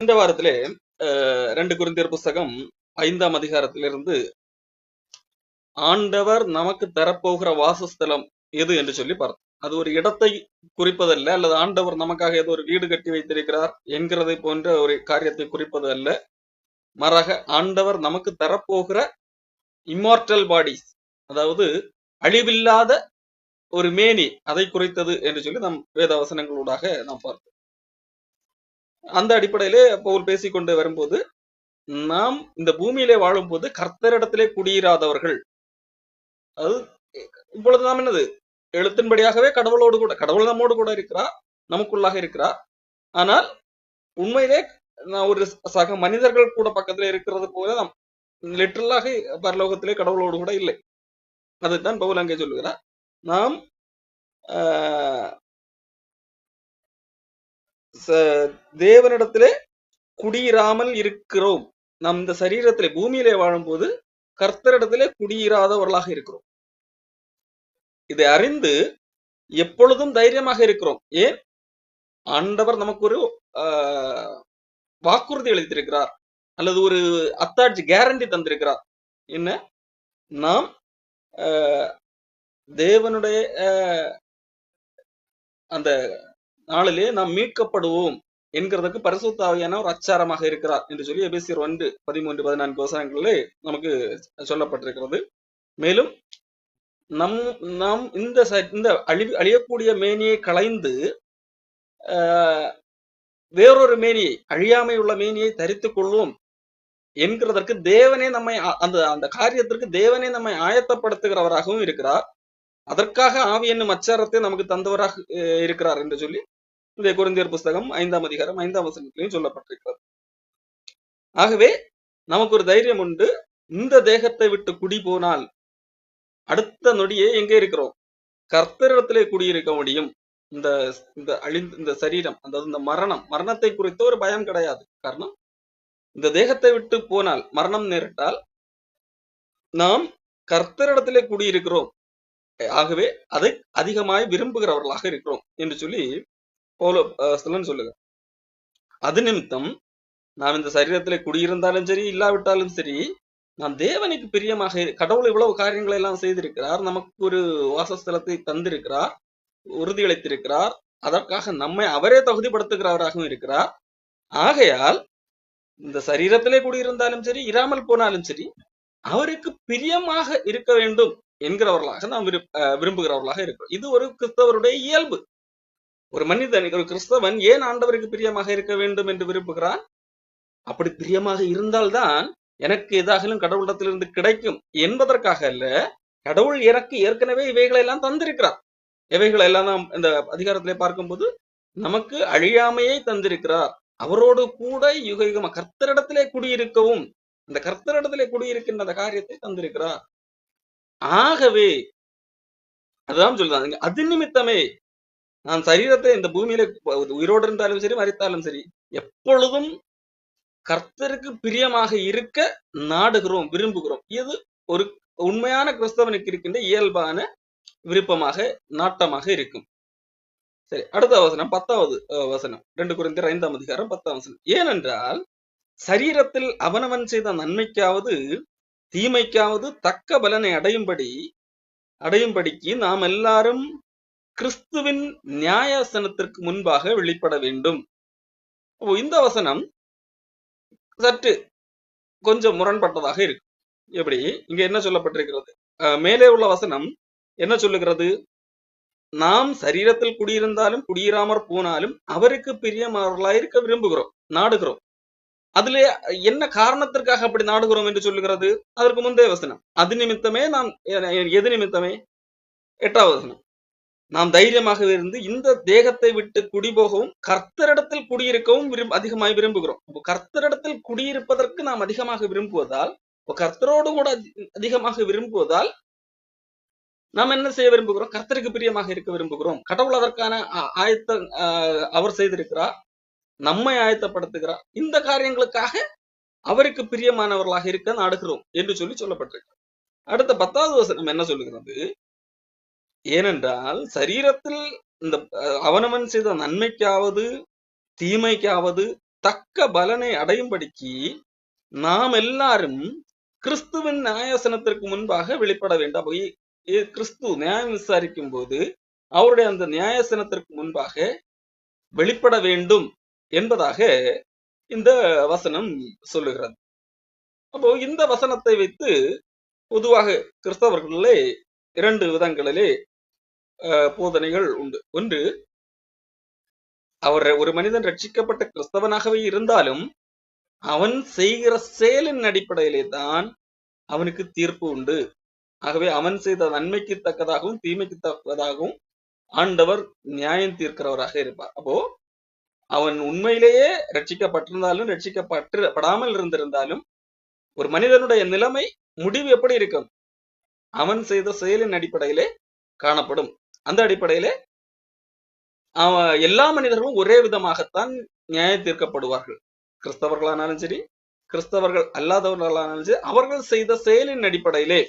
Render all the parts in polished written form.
இந்த வாரத்திலே 2 கொரிந்தியர் புஸ்தகம் 5ஆம் அதிகாரத்திலிருந்து ஆண்டவர் நமக்கு தரப்போகிற வாசஸ்தலம் எது என்று சொல்லி பார்த்தோம். அது ஒரு இடத்தை குறிப்பதல்ல, அல்லது ஆண்டவர் நமக்காக ஏதோ ஒரு வீடு கட்டி வைத்திருக்கிறார் என்கிறதை போன்ற ஒரு காரியத்தை குறிப்பது அல்ல. மாறாக ஆண்டவர் நமக்கு தரப்போகிற இம்மார்டல் பாடிஸ், அதாவது அழிவில்லாத ஒரு மேனி, அதை குறித்தது என்று சொல்லி நம் வேத வசனங்களூடாக நாம் பார்த்தோம். அந்த அடிப்படையிலே பவுல் பேசிக்கொண்டு வரும்போது, நாம் இந்த பூமியிலே வாழும் போது கர்த்தரிடத்திலே குடியிராதவர்கள், அது இப்பொழுது நாம் என்னது எழுத்தின்படியாகவே கடவுளோடு கூட, கடவுள் நம்மோடு கூட இருக்கிறார், நமக்குள்ளாக இருக்கிறார். ஆனால் உண்மையிலே ஒரு சக மனிதர்கள் கூட பக்கத்துல இருக்கிறது போல நாம் லிட்டரலாக பரலோகத்திலே கடவுளோடு கூட இல்லை. அதுதான் பவுல் அங்கே சொல்லுகிறார். நாம் தேவனிடத்திலே குடியிராமல் இருக்கிறோம். நாம் இந்த சரீரத்திலே பூமியிலே வாழும் போது கர்த்தரிடத்திலே குடியிராதவர்களாக இருக்கிறோம். இதை அறிந்து எப்பொழுதும் தைரியமாக இருக்கிறோம். ஏன்? ஆண்டவர் நமக்கு ஒரு வாக்குறுதி அளித்திருக்கிறார், அல்லது ஒரு அத்தாட்சி கேரண்டி தந்திருக்கிறார். என்ன? நாம் தேவனுடைய அந்த நாளிலே நாம் மீட்கப்படுவோம் என்கிறதுக்கு பரிசுத்த ஆவியான ஒரு அச்சாரமாக இருக்கிறார் என்று சொல்லி எபேசியர் 1:13-14 வசனங்களிலே நமக்கு சொல்லப்பட்டிருக்கிறது. மேலும் நாம் இந்த அழியக்கூடிய மேனியை களைந்து வேறொரு மேனியை, அழியாமை உள்ள மேனியை தரித்துக் கொள்வோம் என்கிறதற்கு தேவனே நம்மை அந்த காரியத்திற்கு தேவனே நம்மை ஆயத்தப்படுத்துகிறவராகவும் இருக்கிறார். அதற்காக ஆவி என்னும் அச்சாரத்தை நமக்கு தந்தவராக இருக்கிறார் என்று சொல்லி இந்த கொரிந்தியர் புஸ்தகம் 5ஆம் அதிகாரம் 5ஆம் வசனத்திலையும் சொல்லப்பட்டிருக்கிறது. ஆகவே நமக்கு ஒரு தைரியம் உண்டு. இந்த தேகத்தை விட்டு குடி போனால் அடுத்த நொடியே எங்கே இருக்கிறோம்? கர்த்தரிடத்திலே குடியிருக்க முடியும். இந்த சரீரம், அதாவது இந்த மரணத்தை குறித்த ஒரு பயம் கிடையாது. காரணம், இந்த தேகத்தை விட்டு போனால், மரணம் நேரிட்டால் நாம் கர்த்தரிடத்திலே குடியிருக்கிறோம். ஆகவே அதை அதிகமாய் விரும்புகிறவர்களாக இருக்கிறோம் என்று சொல்லி பவுல் சொல்லுங்க. அது நிமித்தம் நாம் இந்த சரீரத்திலே குடியிருந்தாலும் சரி, இல்லாவிட்டாலும் சரி, நாம் தேவனுக்கு பிரியமாக, கடவுள் இவ்வளவு காரியங்களை எல்லாம் செய்திருக்கிறார், நமக்கு ஒரு வாசஸ்தலத்தை தந்திருக்கிறார், உறுதியளித்திருக்கிறார். அதற்காக நம்மை அவரே தகுதிப்படுத்துகிறவராகவும் இருக்கிறார். ஆகையால் இந்த சரீரத்திலே குடியிருந்தாலும் சரி, இராமல் போனாலும் சரி, அவருக்கு பிரியமாக இருக்க வேண்டும் என்கிறவர்களாக நாம் விரும்புகிறவர்களாக இருக்கிறோம். இது ஒரு கிறிஸ்தவருடைய இயல்பு. ஒரு மனிதன், ஒரு கிறிஸ்தவன் ஏன் ஆண்டவருக்கு பிரியமாக இருக்க வேண்டும் என்று விரும்புகிறான்? அப்படி பிரியமாக இருந்தால்தான் எனக்கு எதாகலும் கடவுளிடத்திலிருந்து கிடைக்கும் என்பதற்காக அல்ல. கடவுள் எனக்கு ஏற்கனவே இவைகளை எல்லாம் தந்திருக்கிறார். இவைகளை எல்லாம் நாம் இந்த அதிகாரத்திலே பார்க்கும்போது நமக்கு அழியாமையை தந்திருக்கிறார். அவரோடு கூட யுக யுகமா கர்த்தரிடத்திலே குடியிருக்கவும், இந்த கர்த்தரிடத்திலே குடியிருக்கின்ற அந்த காரியத்தை தந்திருக்கிறார். ஆகவே அதுதான் சொல்லுறாங்க, அது நிமித்தமே நான் சரீரத்தை இந்த பூமியில உயிரோடு இருந்தாலும் சரி, மரித்தாலும் சரி, எப்பொழுதும் கர்த்தருக்கு பிரியமாக இருக்க நாடுகிறோம், விரும்புகிறோம். இது ஒரு உண்மையான கிறிஸ்தவனுக்கு இருக்கின்ற இயல்பான விருப்பமாக, நாட்டமாக இருக்கும். சரி, அடுத்த வசனம் 10வது வசனம், 2 கொரிந்தியர் 5ஆம் அதிகாரம் 10ஆம் வசனம். ஏனென்றால் சரீரத்தில் அவனவன் செய்த நன்மைக்காவது தீமைக்காவது தக்க பலனை அடையும்படிக்கு நாம் எல்லாரும் கிறிஸ்துவின் நியாயாசனத்திற்கு முன்பாக வெளிப்பட வேண்டும். இந்த வசனம் சற்று கொஞ்சம் முரண்பட்டதாக இருக்கு. எப்படி? இங்க என்ன சொல்லப்பட்டிருக்கிறது? மேலே உள்ள வசனம் என்ன சொல்லுகிறது? நாம் சரீரத்தில் குடியிருந்தாலும் குடியிராமற் போனாலும் அவருக்கு பிரியமானவர்களாய் இருக்க விரும்புகிறோம், நாடுகிறோம். அதிலே என்ன காரணத்திற்காக அப்படி நாடுகிறோம் என்று சொல்லுகிறது? அதற்கு முந்தைய வசனம், அது நிமித்தமே நாம், எது நிமித்தமே? 8வது வசனம், நாம் தைரியமாக இருந்து இந்த தேகத்தை விட்டு குடிபோகவும் கர்த்தரிடத்தில் குடியிருக்கவும் அதிகமாய் விரும்புகிறோம். கர்த்தரிடத்தில் குடியிருப்பதற்கு நாம் அதிகமாக விரும்புவதால், கர்த்தரோடு கூட அதிகமாக விரும்புவதால் நாம் என்ன செய்ய விரும்புகிறோம்? கர்த்தருக்கு பிரியமாக இருக்க விரும்புகிறோம். கடவுள் அதற்கான அவர் செய்திருக்கிறார், நம்மை ஆயத்தப்படுத்துகிறார். இந்த காரியங்களுக்காக அவருக்கு பிரியமானவர்களாக இருக்க நாடுகிறோம் என்று சொல்லப்பட்டிருக்கிறார். அடுத்த 10வது வசனம் என்ன சொல்லுகிறது? ஏனென்றால் சரீரத்தில் இந்த அவனவன் செய்த நன்மைக்காவது தீமைக்காவது தக்க பலனை அடையும்படிக்கு நாம் எல்லாரும் கிறிஸ்துவின் நியாயாசனத்திற்கு முன்பாக வெளிப்பட வேண்டும். அப்போ கிறிஸ்து நியாயம் விசாரிக்கும் போது அவருடைய அந்த நியாயாசனத்திற்கு முன்பாக வெளிப்பட வேண்டும் என்பதாக இந்த வசனம் சொல்லுகிறது. அப்போ இந்த வசனத்தை வைத்து பொதுவாக கிறிஸ்தவர்களிலே 2 விதங்களிலே போதனைகள் உண்டு. ஒன்று, ஒரு மனிதன் ரட்சிக்கப்பட்ட கிறிஸ்தவனாகவே இருந்தாலும் அவன் செய்கிற செயலின் அடிப்படையிலே தான் அவனுக்கு தீர்ப்பு உண்டு. ஆகவே அவன் செய்த நன்மைக்கு தக்கதாகவும் தீமைக்கு தக்கதாகவும் ஆண்டவர் நியாயம் தீர்க்கிறவராக இருப்பார். அப்போ அவன் உண்மையிலேயே ரட்சிக்கப்பட்டிருந்தாலும் ரட்சிக்கப்படாமல் இருந்திருந்தாலும் ஒரு மனிதனுடைய நிலைமை முடிவு எப்படி இருக்கும்? அவன் செய்த செயலின் அடிப்படையிலே காணப்படும். அந்த அடிப்படையிலே எல்லா மனிதர்களும் ஒரே விதமாகத்தான் நியாயம் தீர்க்கப்படுவார்கள். கிறிஸ்தவர்களானாலும் சரி, கிறிஸ்தவர்கள் அல்லாதவர்களானாலும் சரி, அவர்கள் செய்த செயலின் அடிப்படையிலே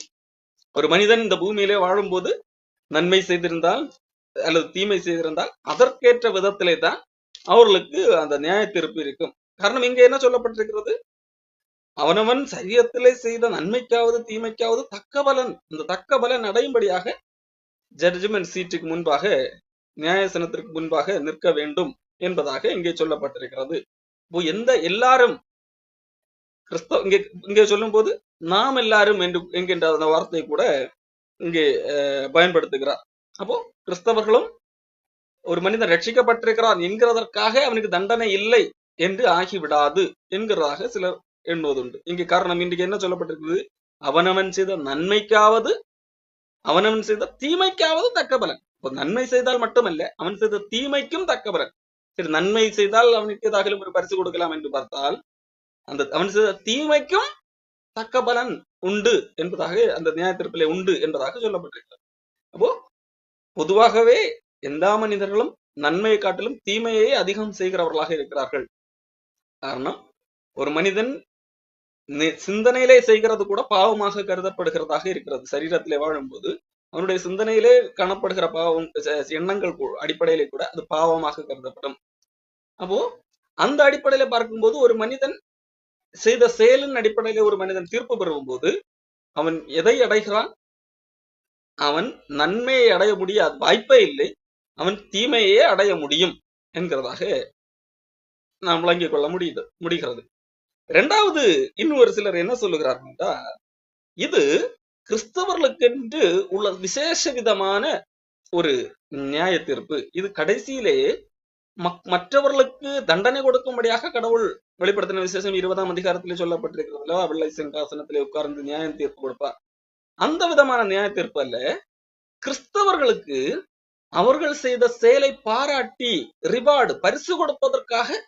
ஒரு மனிதன் இந்த பூமியிலே வாழும்போது நன்மை செய்திருந்தால் அல்லது தீமை செய்திருந்தால் அதற்கேற்ற விதத்திலே தான் அவர்களுக்கு அந்த நியாய தீர்ப்பு இருக்கும். காரணம், இங்க என்ன சொல்லப்பட்டிருக்கிறது? அவனவன் சரீரத்திலே செய்த நன்மைக்காவது தீமைக்காவது தக்க பலன், இந்த தக்க பலன் அடையும்படியாக ஜட்ஜ்மெண்ட் சீட்டுக்கு முன்பாக, நியாயசனத்திற்கு முன்பாக நிற்க வேண்டும் என்பதாக இங்கே சொல்லப்பட்டிருக்கிறது. எல்லாரும் கிறிஸ்தவ இங்கே சொல்லும் போது நாம் எல்லாரும் என்கின்ற அந்த வார்த்தை கூட இங்கே பயன்படுத்துகிறார். அப்போ கிறிஸ்தவர்களும் ஒரு மனிதன் ரட்சிக்கப்பட்டிருக்கிறான் என்கிறதற்காக அவனுக்கு தண்டனை இல்லை என்று ஆகிவிடாது என்கிறதாக சிலர் எண்ணுவதுண்டு. இங்கே காரணம், இன்றைக்கு என்ன சொல்லப்பட்டிருக்குது? அவனவன் செய்த நன்மைக்காவது அவனவன் செய்த தீமைக்காவது தக்க பலன். இப்போ நன்மை செய்தால் மட்டுமல்ல, அவன் செய்த தீமைக்கும் தக்க பலன். சரி, நன்மை செய்தால் அவனுக்கு ஏதாகலும் ஒரு பரிசு கொடுக்கலாம் என்று பார்த்தால், அந்த அவன் செய்த தீமைக்கும் தக்க பலன் உண்டு என்பதாக அந்த நியாய தீர்ப்பிலே உண்டு என்பதாக சொல்லப்பட்டிருக்கிறது. அப்போ பொதுவாகவே எல்லா மனிதர்களும் நன்மையை காட்டிலும் தீமையை அதிகம் செய்கிறவர்களாக இருக்கிறார்கள். காரணம், ஒரு மனிதன் சிந்தனையிலே செய்கிறது கூட பாவமாக கருதப்படுகிறதாக இருக்கிறது. சரீரத்திலே வாழும்போது அவனுடைய சிந்தனையிலே காணப்படுகிற பாவம், எண்ணங்கள் அடிப்படையிலே கூட அது பாவமாக கருதப்படும். அப்போ அந்த அடிப்படையில பார்க்கும்போது ஒரு மனிதன் செய்த செயலின் அடிப்படையிலே ஒரு மனிதன் தீர்ப்பு பெறும் போது அவன் எதை அடைகிறான்? அவன் நன்மையை அடைய முடியாது, வாய்ப்பே இல்லை. அவன் தீமையே அடைய முடியும் என்கிறதாக நாம் விளங்கிக் கொள்ள முடிகிறது. இரண்டாவது, இன்னும் ஒரு சிலர் என்ன சொல்லுகிறார்கள்டா, இது கிறிஸ்தவர்களுக்கென்று உள்ள விசேஷ விதமான ஒரு நியாய தீர்ப்பு. இது கடைசியிலே மற்றவர்களுக்கு தண்டனை கொடுக்கும்படியாக கடவுள் வெளிப்படுத்தின விசேஷம் 20ஆம் அதிகாரத்திலே சொல்லப்பட்டிருக்கிறதுல, வெள்ளை சிங்காசனத்திலே உட்கார்ந்து நியாயம் தீர்ப்பு கொடுப்பார். அந்த விதமான நியாய தீர்ப்பு அல்ல, கிறிஸ்தவர்களுக்கு அவர்கள் செய்த செயலை பாராட்டி ரிவார்டு, பரிசு கொடுப்பதற்காக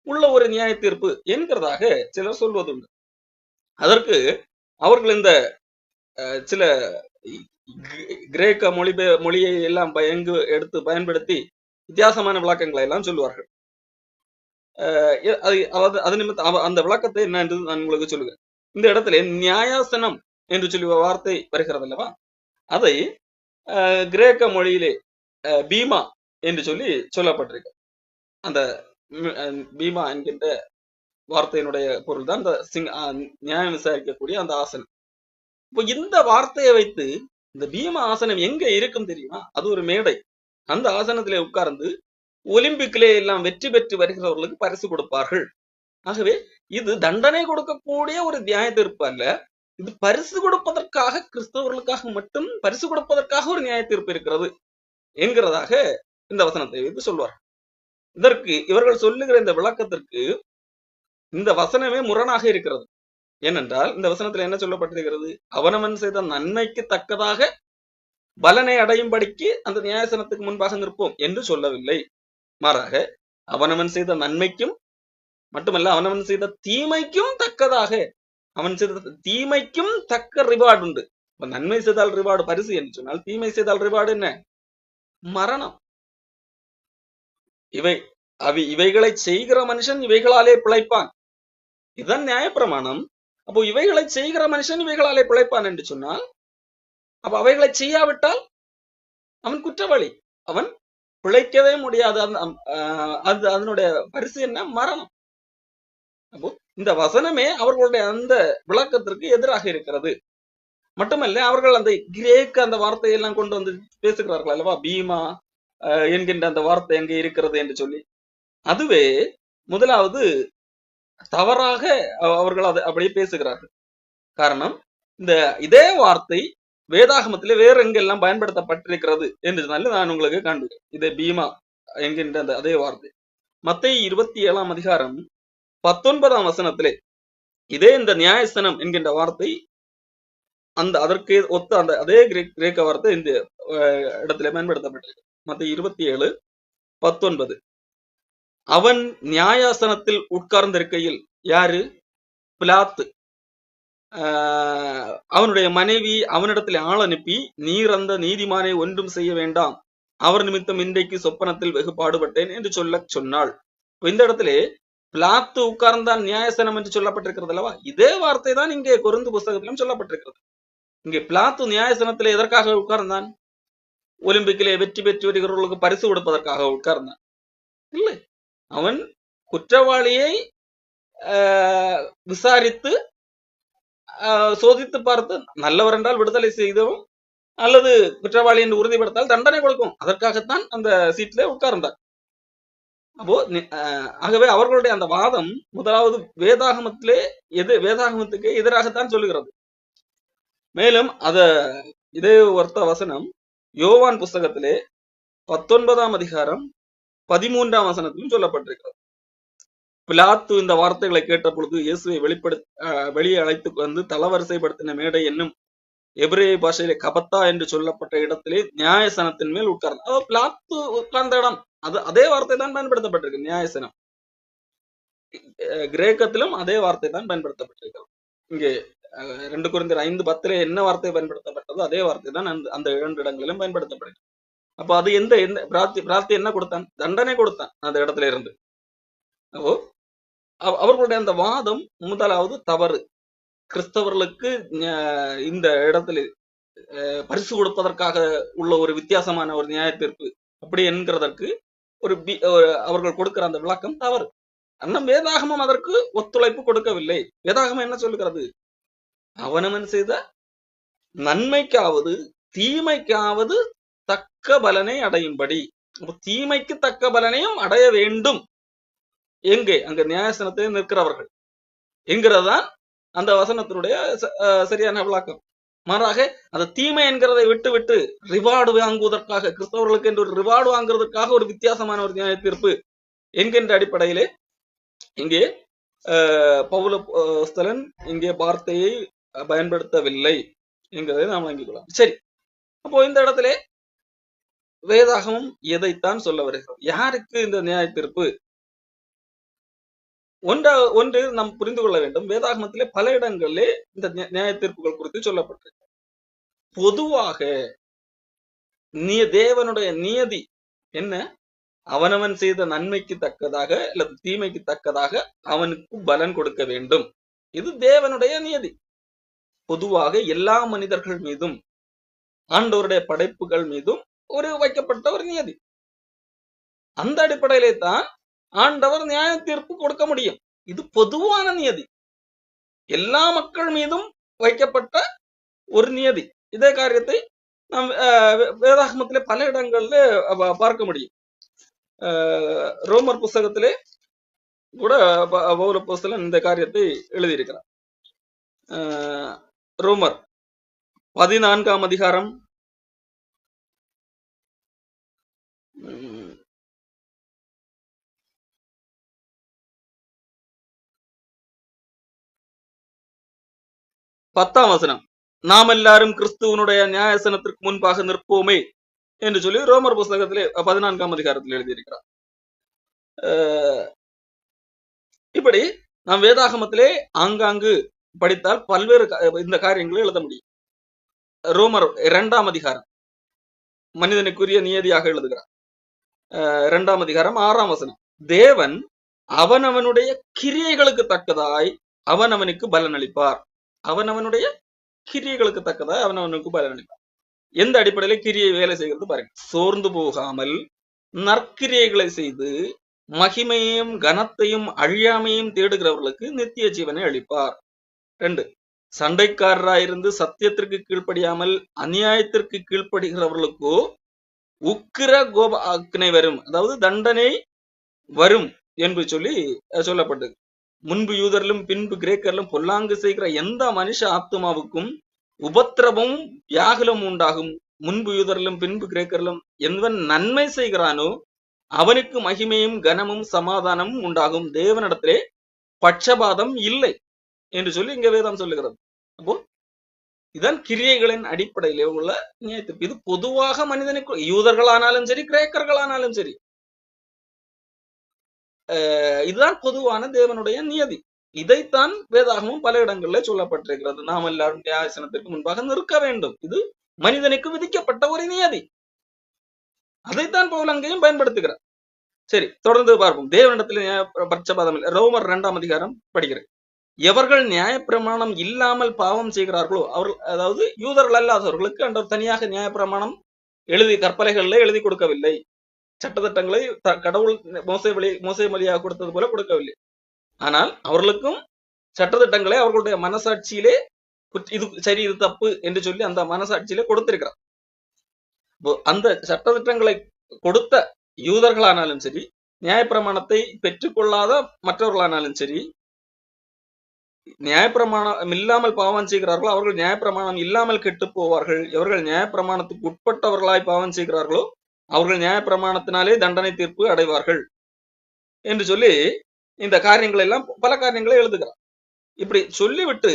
உள்ள ஒரு நியாய தீர்ப்பு என்கிறதாக சிலர் சொல்வதுண்டு. அதற்கு அவர்கள் இந்த சில கிரேக்க மொழியை எல்லாம் எடுத்து பயன்படுத்தி வித்தியாசமான விளக்கங்களை எல்லாம் சொல்லுவார்கள். அது நிமித்தம் அந்த விளக்கத்தை என்ன என்று நான் உங்களுக்கு சொல்லுவேன். இந்த இடத்துல நியாயாசனம் என்று சொல்லி வார்த்தை வருகிறது அல்லவா, அதை கிரேக்க மொழியிலே பீமா என்று சொல்லி சொல்லப்பட்டிருக்கு. அந்த பீமா என்கின்ற வார்த்தையினுடைய பொருள் தான் அந்த நியாயம் விசாரிக்கக்கூடிய அந்த ஆசனம். இப்போ இந்த வார்த்தையை வைத்து இந்த பீமா ஆசனம் எங்க இருக்கும் தெரியுமா? அது ஒரு மேடை. அந்த ஆசனத்திலே உட்கார்ந்து ஒலிம்பிக்கிலே எல்லாம் வெற்றி பெற்று வருகிறவர்களுக்கு பரிசு கொடுப்பார்கள். ஆகவே இது தண்டனை கொடுக்கக்கூடிய ஒரு நியாய தீர்ப்பு அல்ல, இது பரிசு கொடுப்பதற்காக, கிறிஸ்தவர்களுக்காக மட்டும் பரிசு கொடுப்பதற்காக ஒரு நியாய தீர்ப்பு இருக்கிறது என்கிறதாக இந்த வசனத்தை வைத்து சொல்வார். இதற்கு இவர்கள் சொல்லுகிற இந்த விளக்கத்திற்கு இந்த வசனமே முரணாக இருக்கிறது. ஏனென்றால் இந்த வசனத்தில் என்ன சொல்லப்பட்டிருக்கிறது? அவனவன் செய்த நன்மைக்கு தக்கதாக பலனை அடையும்படிக்கு அந்த நியாயசனத்துக்கு முன்பாக நிற்போம் என்று சொல்லவில்லை. மாறாக அவனவன் செய்த நன்மைக்கும் மட்டுமல்ல, அவனவன் செய்த தீமைக்கும் தக்கதாக, அவன் செய்த தீமைக்கும் தக்க ரிவார்டு உண்டு. நன்மை செய்தால் ரிவார்டு பரிசு என்று சொன்னால், தீமை செய்தால் ரிவார்டு என்ன? மரணம். இவைகளை செய்கிற மனுஷன் இவைகளாலே பிழைப்பான். இதுதான் நியாயப்பிரமாணம். அப்போ இவைகளை செய்கிற மனுஷன் இவைகளாலே பிழைப்பான் என்று சொன்னால், அப்ப அவைகளை செய்யாவிட்டால் அவன் குற்றவாளி, அவன் பிழைக்கவே முடியாது. அதனுடைய பரிசு என்ன? மரணம். அப்போ இந்த வசனமே அவர்களுடைய அந்த விளக்கத்திற்கு எதிராக இருக்கிறது. மட்டுமல்ல, அவர்கள் அந்த கிரேக்க அந்த வார்த்தையெல்லாம் கொண்டு வந்து பேசுகிறார்கள் அல்லவா, பீமா என்கின்ற அந்த வார்த்தை எங்கே இருக்கிறது என்று சொல்லி. அதுவே முதலாவது தவறாக அவர்கள் அதை அப்படியே பேசுகிறார்கள். காரணம், இந்த இதே வார்த்தை வேதாகமத்திலே வேற எங்கெல்லாம் பயன்படுத்தப்பட்டிருக்கிறது என்று நான் உங்களுக்கு காண்பிக்கிறேன். இதே பீமா என்கின்ற அந்த அதே வார்த்தை மத்தேயு 27ஆம் அதிகாரம் 19ஆம் வசனத்திலே இதே இந்த நியாயஸ்தனம் என்கின்ற வார்த்தை அந்த அதற்கு ஒத்த அந்த அதே கிரேக்க வார்த்தை இந்த இடத்துல பயன்படுத்தப்பட்டிருக்கு. மத்தேயு 27:19 அவன் நியாயாசனத்தில் உட்கார்ந்திருக்கையில், யாரு? பிலாத்து. அவனுடைய மனைவி அவனிடத்தில் ஆள் அனுப்பி, நீர் அந்த நீதிமானை ஒன்றும் செய்ய வேண்டாம், அவர் நிமித்தம் இன்றைக்கு சொப்பனத்தில் வெகு பாடுபட்டேன் என்று சொல்ல சொன்னாள். இந்த இடத்துல பிலாத்து உட்கார்ந்தான் நியாயசனம் என்று சொல்லப்பட்டிருக்கிறது அல்லவா, இதே வார்த்தை தான் இங்கே கொரிந்து புஸ்தகத்திலும் சொல்லப்பட்டிருக்கிறது. இங்கே பிலாத்து நியாயசனத்தில் எதற்காக உட்கார்ந்தான்? ஒலிம்பிக்கிலே வெற்றி பெற்று வருகிறவர்களுக்கு பரிசு கொடுப்பதற்காக உட்கார்ந்தான்? இல்லை, அவன் குற்றவாளியை விசாரித்து சோதித்து பார்த்து நல்லவர் என்றால் விடுதலை செய்தவும், அல்லது குற்றவாளி என்று உறுதிப்படுத்தால் தண்டனை கொடுக்கும், அதற்காகத்தான் அந்த சீட்ல உட்கார்ந்தார். அப்போ ஆகவே அவர்களுடைய அந்த வாதம் முதலாவது வேதாகமத்திலே வேதாகமத்துக்கு எதிராகத்தான் சொல்லுகிறது. மேலும் இதே ஒருத்த வசனம் யோவான் புஸ்தகத்திலே 19ஆம் அதிகாரம் 13ஆம் வசனத்திலும் சொல்லப்பட்டிருக்கிறது. பிலாத்து இந்த வார்த்தைகளை கேட்ட பொழுது இயேசுவை வெளியே அழைத்து வந்து தளவரிசைப்படுத்தின மேடை என்னும் எபிரேய பாஷையிலே கபத்தா என்று சொல்லப்பட்ட இடத்திலே நியாயசனத்தின் மேல் உட்கார்ந்து, அதாவது பிலாத்து உட்கார்ந்த இடம் அதே வார்த்தை தான் பயன்படுத்தப்பட்டிருக்கு. நியாயசனம் கிரேக்கத்திலும் அதே வார்த்தை தான் பயன்படுத்தப்பட்டிருக்கிறது. இங்கே 2 கொரிந்தியர் 5:10 என்ன வார்த்தை பயன்படுத்தப்பட்டதோ அதே வார்த்தை தான் அந்த 2 இடங்களிலும் பயன்படுத்தப்படுகிறது. அப்போ அது எந்த பிரார்த்தி என்ன கொடுத்தான்? தண்டனை கொடுத்தான் அந்த இடத்துல இருந்து. அப்போ அவர்களுடைய அந்த வாதம் முதலாவது தவறு. கிறிஸ்தவர்களுக்கு இந்த இடத்துல பரிசு கொடுப்பதற்காக உள்ள ஒரு வித்தியாசமான ஒரு நியாய தீர்ப்பு அப்படி என்கிறதற்கு அவர்கள் கொடுக்கிற அந்த விளக்கம் தவறு. அண்ணன் வேதாகமம் அதற்கு ஒத்துழைப்பு கொடுக்கவில்லை. வேதாகமம் என்ன சொல்லுகிறது? அவனவன் செய்த நன்மைக்காவது தீமைக்காவது தக்க பலனை அடையும்படி, தீமைக்கு தக்க பலனையும் அடைய வேண்டும். எங்கே? அங்க நியாயசனத்தை நிற்கிறவர்கள் என்கிறதான் அந்த வசனத்தினுடைய சரியான விளக்கம். மாறாக அந்த தீமை என்கிறதை விட்டு ரிவார்டு வாங்குவதற்காக, கிறிஸ்தவர்களுக்கு என்று ஒரு ரிவார்டு வாங்குவதற்காக ஒரு வித்தியாசமான ஒரு நியாய தீர்ப்பு என்கின்ற அடிப்படையிலே இங்கே பவுலஸ்தலன் இங்கே வார்த்தையை பயன்படுத்தவில்லை என்கிறதை நாம் வாங்கிக் கொள்ளலாம். சரி, அப்போ இந்த இடத்துல வேதாகமம் எதைத்தான் சொல்ல வருகிறது? யாருக்கு இந்த நியாய தீர்ப்பு? ஒன்று நாம் புரிந்து கொள்ள வேண்டும். வேதாகமத்திலே பல இடங்களிலே இந்த நியாய தீர்ப்புகள் குறித்து சொல்லப்பட்டிருக்கு. பொதுவாக தேவனுடைய நியதி என்ன? அவனவன் செய்த நன்மைக்கு தக்கதாக அல்லது தீமைக்கு தக்கதாக அவனுக்கு பலன் கொடுக்க வேண்டும். இது தேவனுடைய நியதி. பொதுவாக எல்லா மனிதர்கள் மீதும் ஆண்டவருடைய படைப்புகள் மீதும் ஒரு வைக்கப்பட்ட ஒரு நியதி. அந்த அடிப்படையிலே தான் ஆண்டவர் நியாய தீர்ப்பு கொடுக்க முடியும். இது பொதுவான நியதி, எல்லா மக்கள் மீதும் வைக்கப்பட்ட ஒரு நியதி. இதே காரியத்தை நாம் வேதாகமத்திலே பல இடங்கள்ல பார்க்க முடியும். ரோமர் புஸ்தகத்திலே கூட பவுல அப்போஸ்தலன் இந்த காரியத்தை எழுதியிருக்கிறார். ரோமர் 14ஆம் அதிகாரம் 10ஆம் வசனம், நாம் எல்லாரும் கிறிஸ்துவனுடைய நியாயசனத்திற்கு முன்பாக நிற்போமே என்று சொல்லி ரோமர் புஸ்தகத்திலே 14ஆம் அதிகாரத்தில் எழுதியிருக்கிறார். இப்படி நாம் வேதாகமத்திலே ஆங்காங்கு படித்தால் பல்வேறு இந்த காரியங்களை எழுத முடியும். ரோமர் 2ஆம் அதிகாரம் மனிதனுக்குரிய நியதியாக எழுதுகிறார். 2ஆம் அதிகாரம் 6ஆம் வசனம், தேவன் அவனவனுடைய கிரியைகளுக்கு தக்கதாய் அவனவனுக்கு பலன் அளிப்பார். அவனவனுடைய கிரியைகளுக்கு தக்கதாய் அவனவனுக்கு பலன் அளிப்பார். எந்த அடிப்படையில கிரியை வேலை செய்கிறது பாருங்க. சோர்ந்து போகாமல் நற்கிரியைகளை செய்து மகிமையையும் கனத்தையும் அழியாமையும் தேடுகிறவர்களுக்கு நித்திய ஜீவனை அளிப்பார். 2, சண்டைக்காரராயிருந்து சத்தியத்திற்கு கீழ்ப்படியாமல் அநியாயத்திற்கு கீழ்ப்படுகிறவர்களுக்கோ உக்கிர கோப ஆக்கினை வரும், அதாவது தண்டனை வரும் என்று சொல்லி சொல்லப்பட்டது. முன்பு யூதரிலும் பின்பு கிரேக்கரிலும் பொல்லாங்கு செய்கிற எந்த மனுஷ ஆத்துமாவுக்கும் உபத்திரமும் வியாகுலமும் உண்டாகும். முன்பு யூதரிலும் பின்பு கிரேக்கரிலும் எவன் நன்மை செய்கிறானோ அவனுக்கு மகிமையும் கனமும் சமாதானமும் உண்டாகும். தேவனிடத்திலே பட்சபாதம் இல்லை என்று சொல்லி இங்க வேதம் சொல்லுகிறது. அப்போ இதன் கிரியைகளின் அடிப்படையிலே உள்ள நியாயத்தீர்ப்பு. இது பொதுவாக மனிதனுக்கு, யூதர்களானாலும் சரி கிரேக்கர்களானாலும் சரி, இதுதான் பொதுவான தேவனுடைய நியதி. இதைத்தான் வேதாகமும் பல இடங்களில் சொல்லப்பட்டிருக்கிறது. நாம் எல்லாரும் நியாயசனத்திற்கு முன்பாக நிற்க வேண்டும். இது மனிதனுக்கு விதிக்கப்பட்ட ஒரு நியதி. அதைத்தான் பவுல் அங்கேயும் பயன்படுத்துகிறார். சரி, தொடர்ந்து பார்ப்போம். தேவனிடத்தில் பட்சபாதம் இல்லை. ரோமர் 2ஆம் அதிகாரம் படிக்கிறேன். எவர்கள் நியாயப்பிரமாணம் இல்லாமல் பாவம் செய்கிறார்களோ அவர்கள், அதாவது யூதர்கள் அல்லாதவர்களுக்கு அன்றவர் தனியாக நியாயப்பிரமாணம் கற்பலைகள்ல எழுதி கொடுக்கவில்லை. சட்டத்திட்டங்களை கடவுள் மோசே வழியாக கொடுத்தது போல கொடுக்கவில்லை. ஆனால் அவர்களுக்கும் சட்டத்திட்டங்களை அவர்களுடைய மனசாட்சியிலே இது சரி இது தப்பு என்று சொல்லி அந்த மனசாட்சியிலே கொடுத்திருக்கிறார். அந்த சட்டத்திட்டங்களை கொடுத்த யூதர்களானாலும் சரி, நியாயப்பிரமாணத்தை பெற்றுக்கொள்ளாத மற்றவர்களானாலும் சரி, நியாயப்பிரமாணம் இல்லாமல் பாவம் செய்கிறார்களோ அவர்கள் நியாயப்பிரமாணம் இல்லாமல் கெட்டு போவார்கள். எவர்கள் நியாயப்பிரமாணத்துக்கு உட்பட்டவர்களாய் பாவம் செய்கிறார்களோ அவர்கள் நியாயப்பிரமாணத்தினாலே தண்டனை தீர்ப்பு அடைவார்கள் என்று சொல்லி இந்த காரியங்கள் எல்லாம் பல காரியங்களை எழுதுகிறார். இப்படி சொல்லிவிட்டு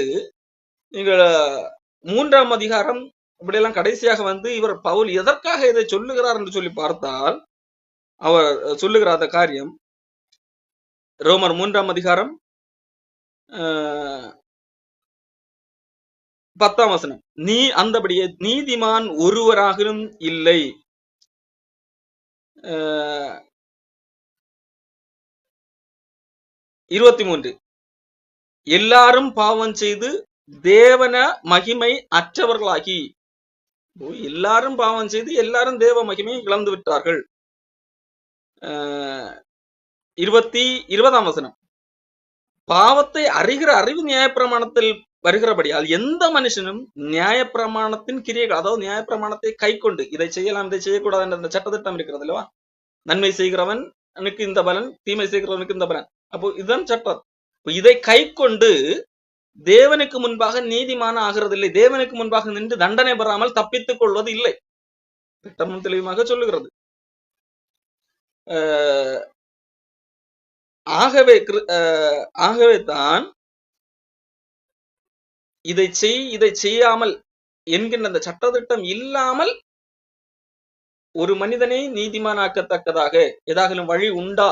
நீங்கள் 3ஆம் அதிகாரம் இப்படியெல்லாம் கடைசியாக வந்து இவர் பவுல் எதற்காக இதை சொல்லுகிறார் என்று சொல்லி பார்த்தால், அவர் சொல்லுகிற அந்த காரியம் ரோமர் 3ஆம் அதிகாரம் 10ஆம் வசனம். நீ அந்தபடியே நீதிமான் ஒருவராகவும் இல்லை. 23 எல்லாரும் பாவம் செய்து தேவன மகிமை அற்றவர்களாகி, எல்லாரும் பாவம் செய்து எல்லாரும் தேவ மகிமையை இழந்து விட்டார்கள். 20ஆம் வசனம். பாவத்தை அறிகிற அறிவு நியாயப்பிரமாணத்தில் வருகிறபடியால் எந்த மனுஷனும் நியாயப்பிரமாணத்தின் கிரியைகள், அதாவது நியாயப்பிரமாணத்தை கை கொண்டு இதை செய்யலாம் இதை செய்யக்கூடாது என்ற சட்டத்திட்டம் இருக்கிறது அல்லவா? நன்மை செய்கிறவனுக்கு இந்த பலன், தீமை செய்கிறவனுக்கு இந்த பலன். அப்போ இதுதான் சட்டம். இதை கை கொண்டு தேவனுக்கு முன்பாக நீதிமான ஆகிறது இல்லை. தேவனுக்கு முன்பாக நின்று தண்டனை பெறாமல் தப்பித்துக் கொள்வது இல்லை. திட்டமும் தெளிவாக சொல்லுகிறது. ஆகவே தான் இதை செய்யாமல் என்கின்ற அந்த சட்டத்திட்டம் இல்லாமல் ஒரு மனிதனை நீதிமானாக்கத்தக்கதாக ஏதாகலும் வழி உண்டா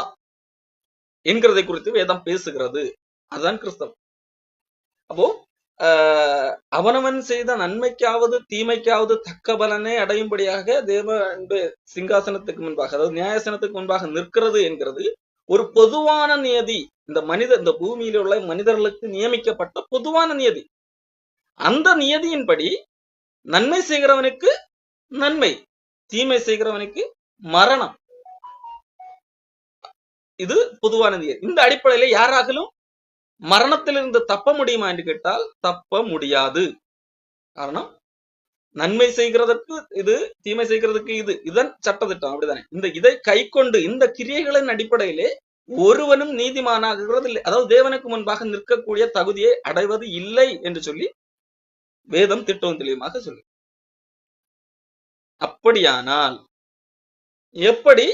என்கிறதை குறித்து வேதம் பேசுகிறது. அதுதான் கிறிஸ்தவம். அப்போ அவனவன் செய்த நன்மைக்காவது தீமைக்காவது தக்க பலனை அடையும்படியாக தேவ சிங்காசனத்துக்கு முன்பாக, அதாவது நியாயசனத்துக்கு முன்பாக நிற்கிறது என்கிறது ஒரு பொதுவான நியதி. இந்த பூமியில உள்ள மனிதர்களுக்கு நியமிக்கப்பட்ட பொதுவான நியதி. அந்த நியதியின்படி நன்மை செய்கிறவனுக்கு நன்மை, தீமை செய்கிறவனுக்கு மரணம். இது பொதுவான நியதி. இந்த அடிப்படையில யாராகலும் மரணத்திலிருந்து தப்ப முடியுமா என்று கேட்டால் தப்ப முடியாது. காரணம், நன்மை செய்கிறதற்கு இது, தீமை செய்கிறதுக்கு இது, இதன் சட்டத்திட்டம் அப்படிதானே. இதை கை கொண்டு இந்த கிரியைகளின் அடிப்படையிலே ஒருவனும் நீதிமானாகிறது இல்லை, அதாவது தேவனுக்கு முன்பாக நிற்கக்கூடிய தகுதியை அடைவது இல்லை என்று சொல்லி வேதம் திட்டவும் தெளிவாக சொல்லு. அப்படியானால் எப்படி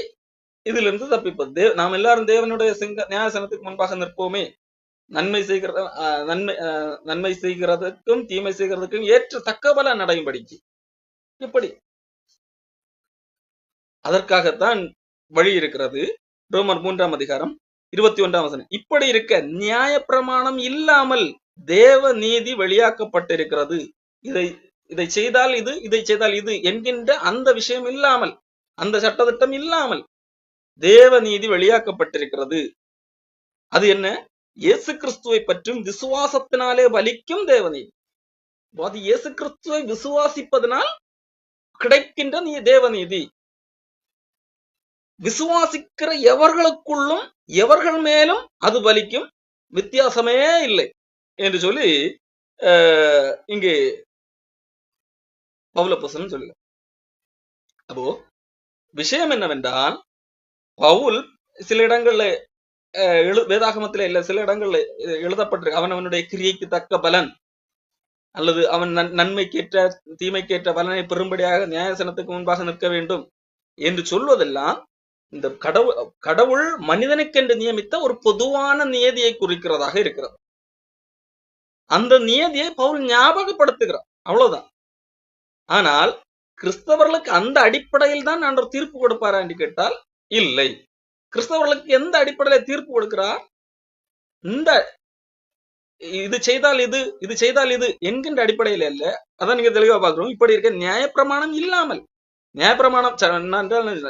இதிலிருந்து தப்பிப்பது? நாம் எல்லாரும் தேவனுடைய நியாயசனத்துக்கு முன்பாக நிற்போமே, நன்மை செய்கிறதுக்கும் தீமை செய்கிறதுக்கும் ஏற்ற தக்க பலன் அடையும்படிக்கு. எப்படி? அதற்காகத்தான் வழி இருக்கிறது. ரோமர் 3ஆம் அதிகாரம் 21ஆம் வசனம். இப்படி இருக்க நியாயப்பிரமாணம் இல்லாமல் தேவ நீதி வெளியாக்கப்பட்டிருக்கிறது. இதை செய்தால் இது, இதை செய்தால் இது என்கின்ற அந்த விஷயம் இல்லாமல், அந்த சட்டத்திட்டம் இல்லாமல் தேவ நீதி வெளியாக்கப்பட்டிருக்கிறது. அது என்ன? இயேசு கிறிஸ்துவை பற்றும் விசுவாசத்தினாலே வலிக்கும் தேவநீதி. அது இயேசு கிறிஸ்துவை விசுவாசிப்பதனால் கிடைக்கின்ற தேவநீதி. விசுவாசிக்கிற எவர்களுக்குள்ளும் எவர்கள் மேலும் அது பலிக்கும், வித்தியாசமே இல்லை என்று சொல்லி இங்கு பவுலப்போஸ்தலன் சொல்லுங்க. அப்போ விஷயம் என்னவென்றால், பவுல் சில இடங்கள்ல வேதாகமத்தில இல்ல, சில இடங்கள்ல எழுதப்பட்டிருக்கு, அவனுடைய கிரியைக்கு தக்க பலன் அல்லது அவன் நன்மைக்கேற்ற தீமைக்கேற்ற பலனை பெறும்படியாக நியாயசனத்துக்கு முன்பாக நிற்க வேண்டும் என்று சொல்வதெல்லாம் இந்த கடவுள் மனிதனுக்கென்று நியமித்த ஒரு பொதுவான நியதியை குறிக்கிறதாக இருக்கிறது. அந்த நியதியை பவுல் ஞாபகப்படுத்துகிறார், அவ்வளவுதான். ஆனால் கிறிஸ்தவர்களுக்கு அந்த அடிப்படையில் தான் ஆண்டவர் தீர்ப்பு கொடுப்பாரா என்று கேட்டால் இல்லை. கிறிஸ்தவர்களுக்கு எந்த அடிப்படையில தீர்ப்பு கொடுக்கிறார்? இந்த இது செய்தால் இது, இது செய்தால் இது என்கின்ற அடிப்படையில் அல்ல. அதான் நீங்க தெளிவா பாக்குறோம். இப்படி இருக்க நியாயப்பிரமாணம் இல்லாமல், நியாயப்பிரமாணம்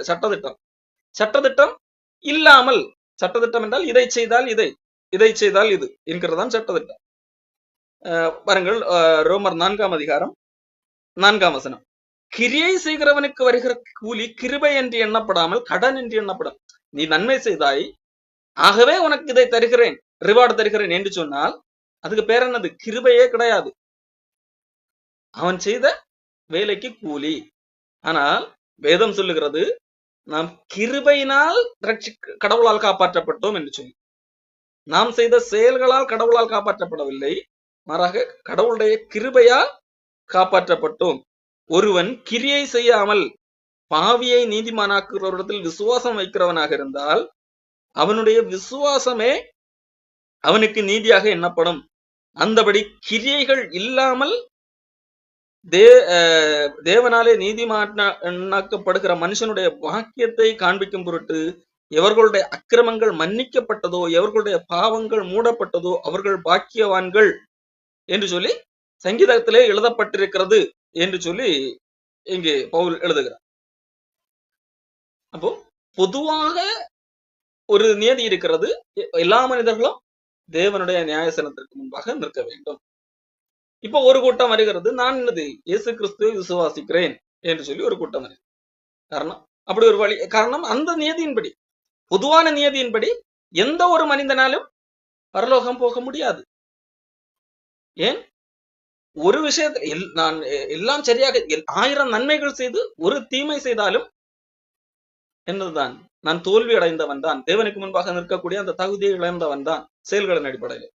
சட்டத்திட்டம், சட்டத்திட்டம் இல்லாமல், சட்டத்திட்டம் என்றால் இதை செய்தால் இதை, இதை செய்தால் இது என்கிறதான் சட்டத்திட்டம். பாருங்கள், ரோமர் 4 அதிகாரம் 4 கிரியை செய்கிறவனுக்கு வருகிற கூலி கிருபை என்று எண்ணப்படாமல் கடன் என்று எண்ணப்படும். நீ நன்மை செய்தாய், ஆகவே உனக்கு இதை தருகிறேன், ரிவார்டு தருகிறேன் என்று சொன்னால் அதுக்கு பேர் என்னது? கிருபையே கிடையாது, அவன் செய்த வேலைக்கு கூலி. ஆனால் வேதம் சொல்லுகிறது, நாம் கிருபையினால் கடவுளால் காப்பாற்றப்பட்டோம் என்று சொல்லி. நாம் செய்த செயல்களால் கடவுளால் காப்பாற்றப்படவில்லை, மாறாக கடவுளுடைய கிருபையால் காப்பாற்றப்பட்டோம். ஒருவன் கிரியை செய்யாமல் பாவியை நீதிமானாக்குறவரிடத்தில் விசுவாசம் வைக்கிறவனாக இருந்தால் அவனுடைய விசுவாசமே அவனுக்கு நீதியாக எண்ணப்படும். அந்தபடி கிரியைகள் இல்லாமல் தேவனாலே நீதிமானாக்கப்படுகிற மனுஷனுடைய வாக்கியத்தை காண்பிக்கும் பொருட்டு எவர்களுடைய அக்கிரமங்கள் மன்னிக்கப்பட்டதோ, எவர்களுடைய பாவங்கள் மூடப்பட்டதோ அவர்கள் பாக்கியவான்கள் என்று சொல்லி சங்கீதத்திலே எழுதப்பட்டிருக்கிறது என்று சொல்லி இங்கே பவுல் எழுதுகிறார். அப்போ பொதுவாக ஒரு நியதி இருக்கிறது, எல்லா மனிதர்களும் தேவனுடைய நியாயசனத்திற்கு முன்பாக நிற்க வேண்டும். இப்போ ஒரு கூட்டம் வருகிறது, நான் என்னது இயேசு கிறிஸ்துவை விசுவாசிக்கிறேன் என்று சொல்லி ஒரு கூட்டம் வருகிறது. காரணம் அப்படி ஒரு வழி, காரணம் அந்த நியதியின்படி, பொதுவான நியதியின்படி எந்த ஒரு மனிதனாலும் பரலோகம் போக முடியாது. ஏன்? ஒரு விஷயத்தில் நான் எல்லாம் சரியாக 1000 நன்மைகள் செய்து ஒரு தீமை செய்தாலும் என்னதுதான்? நான் தோல்வி அடைந்தவன் தான், தேவனுக்கு முன்பாக நிற்கக்கூடிய அந்த தகுதியை இழந்தவன் தான் செயல்களின் அடிப்படையில்.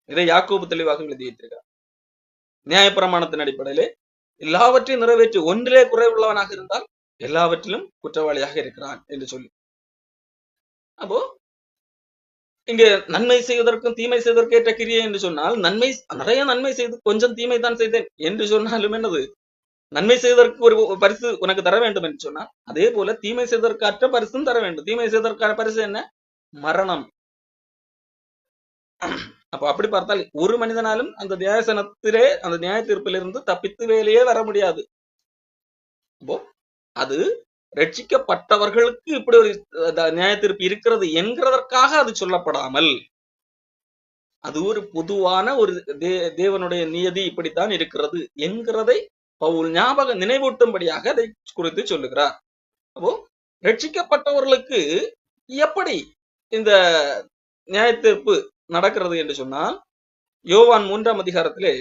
இதை யாக்கோபு தெளிவாக எழுதி வைத்திருக்கிறார். நியாயப்பிரமாணத்தின் அடிப்படையிலே எல்லாவற்றையும் நிறைவேற்றி ஒன்றிலே குறைவுள்ளவனாக இருந்தால் எல்லாவற்றிலும் குற்றவாளியாக இருக்கிறான் என்று சொல்லி. அப்போ இங்க நன்மை செய்வதற்கும் தீமை செய்வதற்கு ஏற்ற கிரியை என்று சொன்னால், நிறைய நன்மை செய்து கொஞ்சம் தீமை தான் செய்தேன் என்று சொன்னாலும் என்னது? நன்மை செய்வதற்கு ஒரு பரிசு உனக்கு தர வேண்டும் என்று சொன்னால், அதே போல தீமை செய்வதற்கற்ற பரிசும் தர வேண்டும். தீமை செய்வதற்கான பரிசு என்ன? மரணம். அப்ப அப்படி பார்த்தால் ஒரு மனிதனாலும் அந்த நியாயசனத்திலே, அந்த நியாய தீர்ப்பிலிருந்து தப்பித்து வேலையே வர முடியாது. அப்போ அது ரட்சிக்கப்பட்டவர்களுக்கு இப்படி ஒரு நியாய தீர்ப்பு இருக்கிறது என்கிறதற்காக அது சொல்லப்படாமல், அது ஒரு பொதுவான ஒரு தேவனுடைய நியதி இப்படித்தான் இருக்கிறது என்கிறதை பவுல் நினைவூட்டும்படியாக அதை குறித்து சொல்லுகிறார். அப்போ ரட்சிக்கப்பட்டவர்களுக்கு எப்படி இந்த நியாய தீர்ப்பு நடக்கிறது என்று சொன்னால், யோவான் 3 அதிகாரத்திலே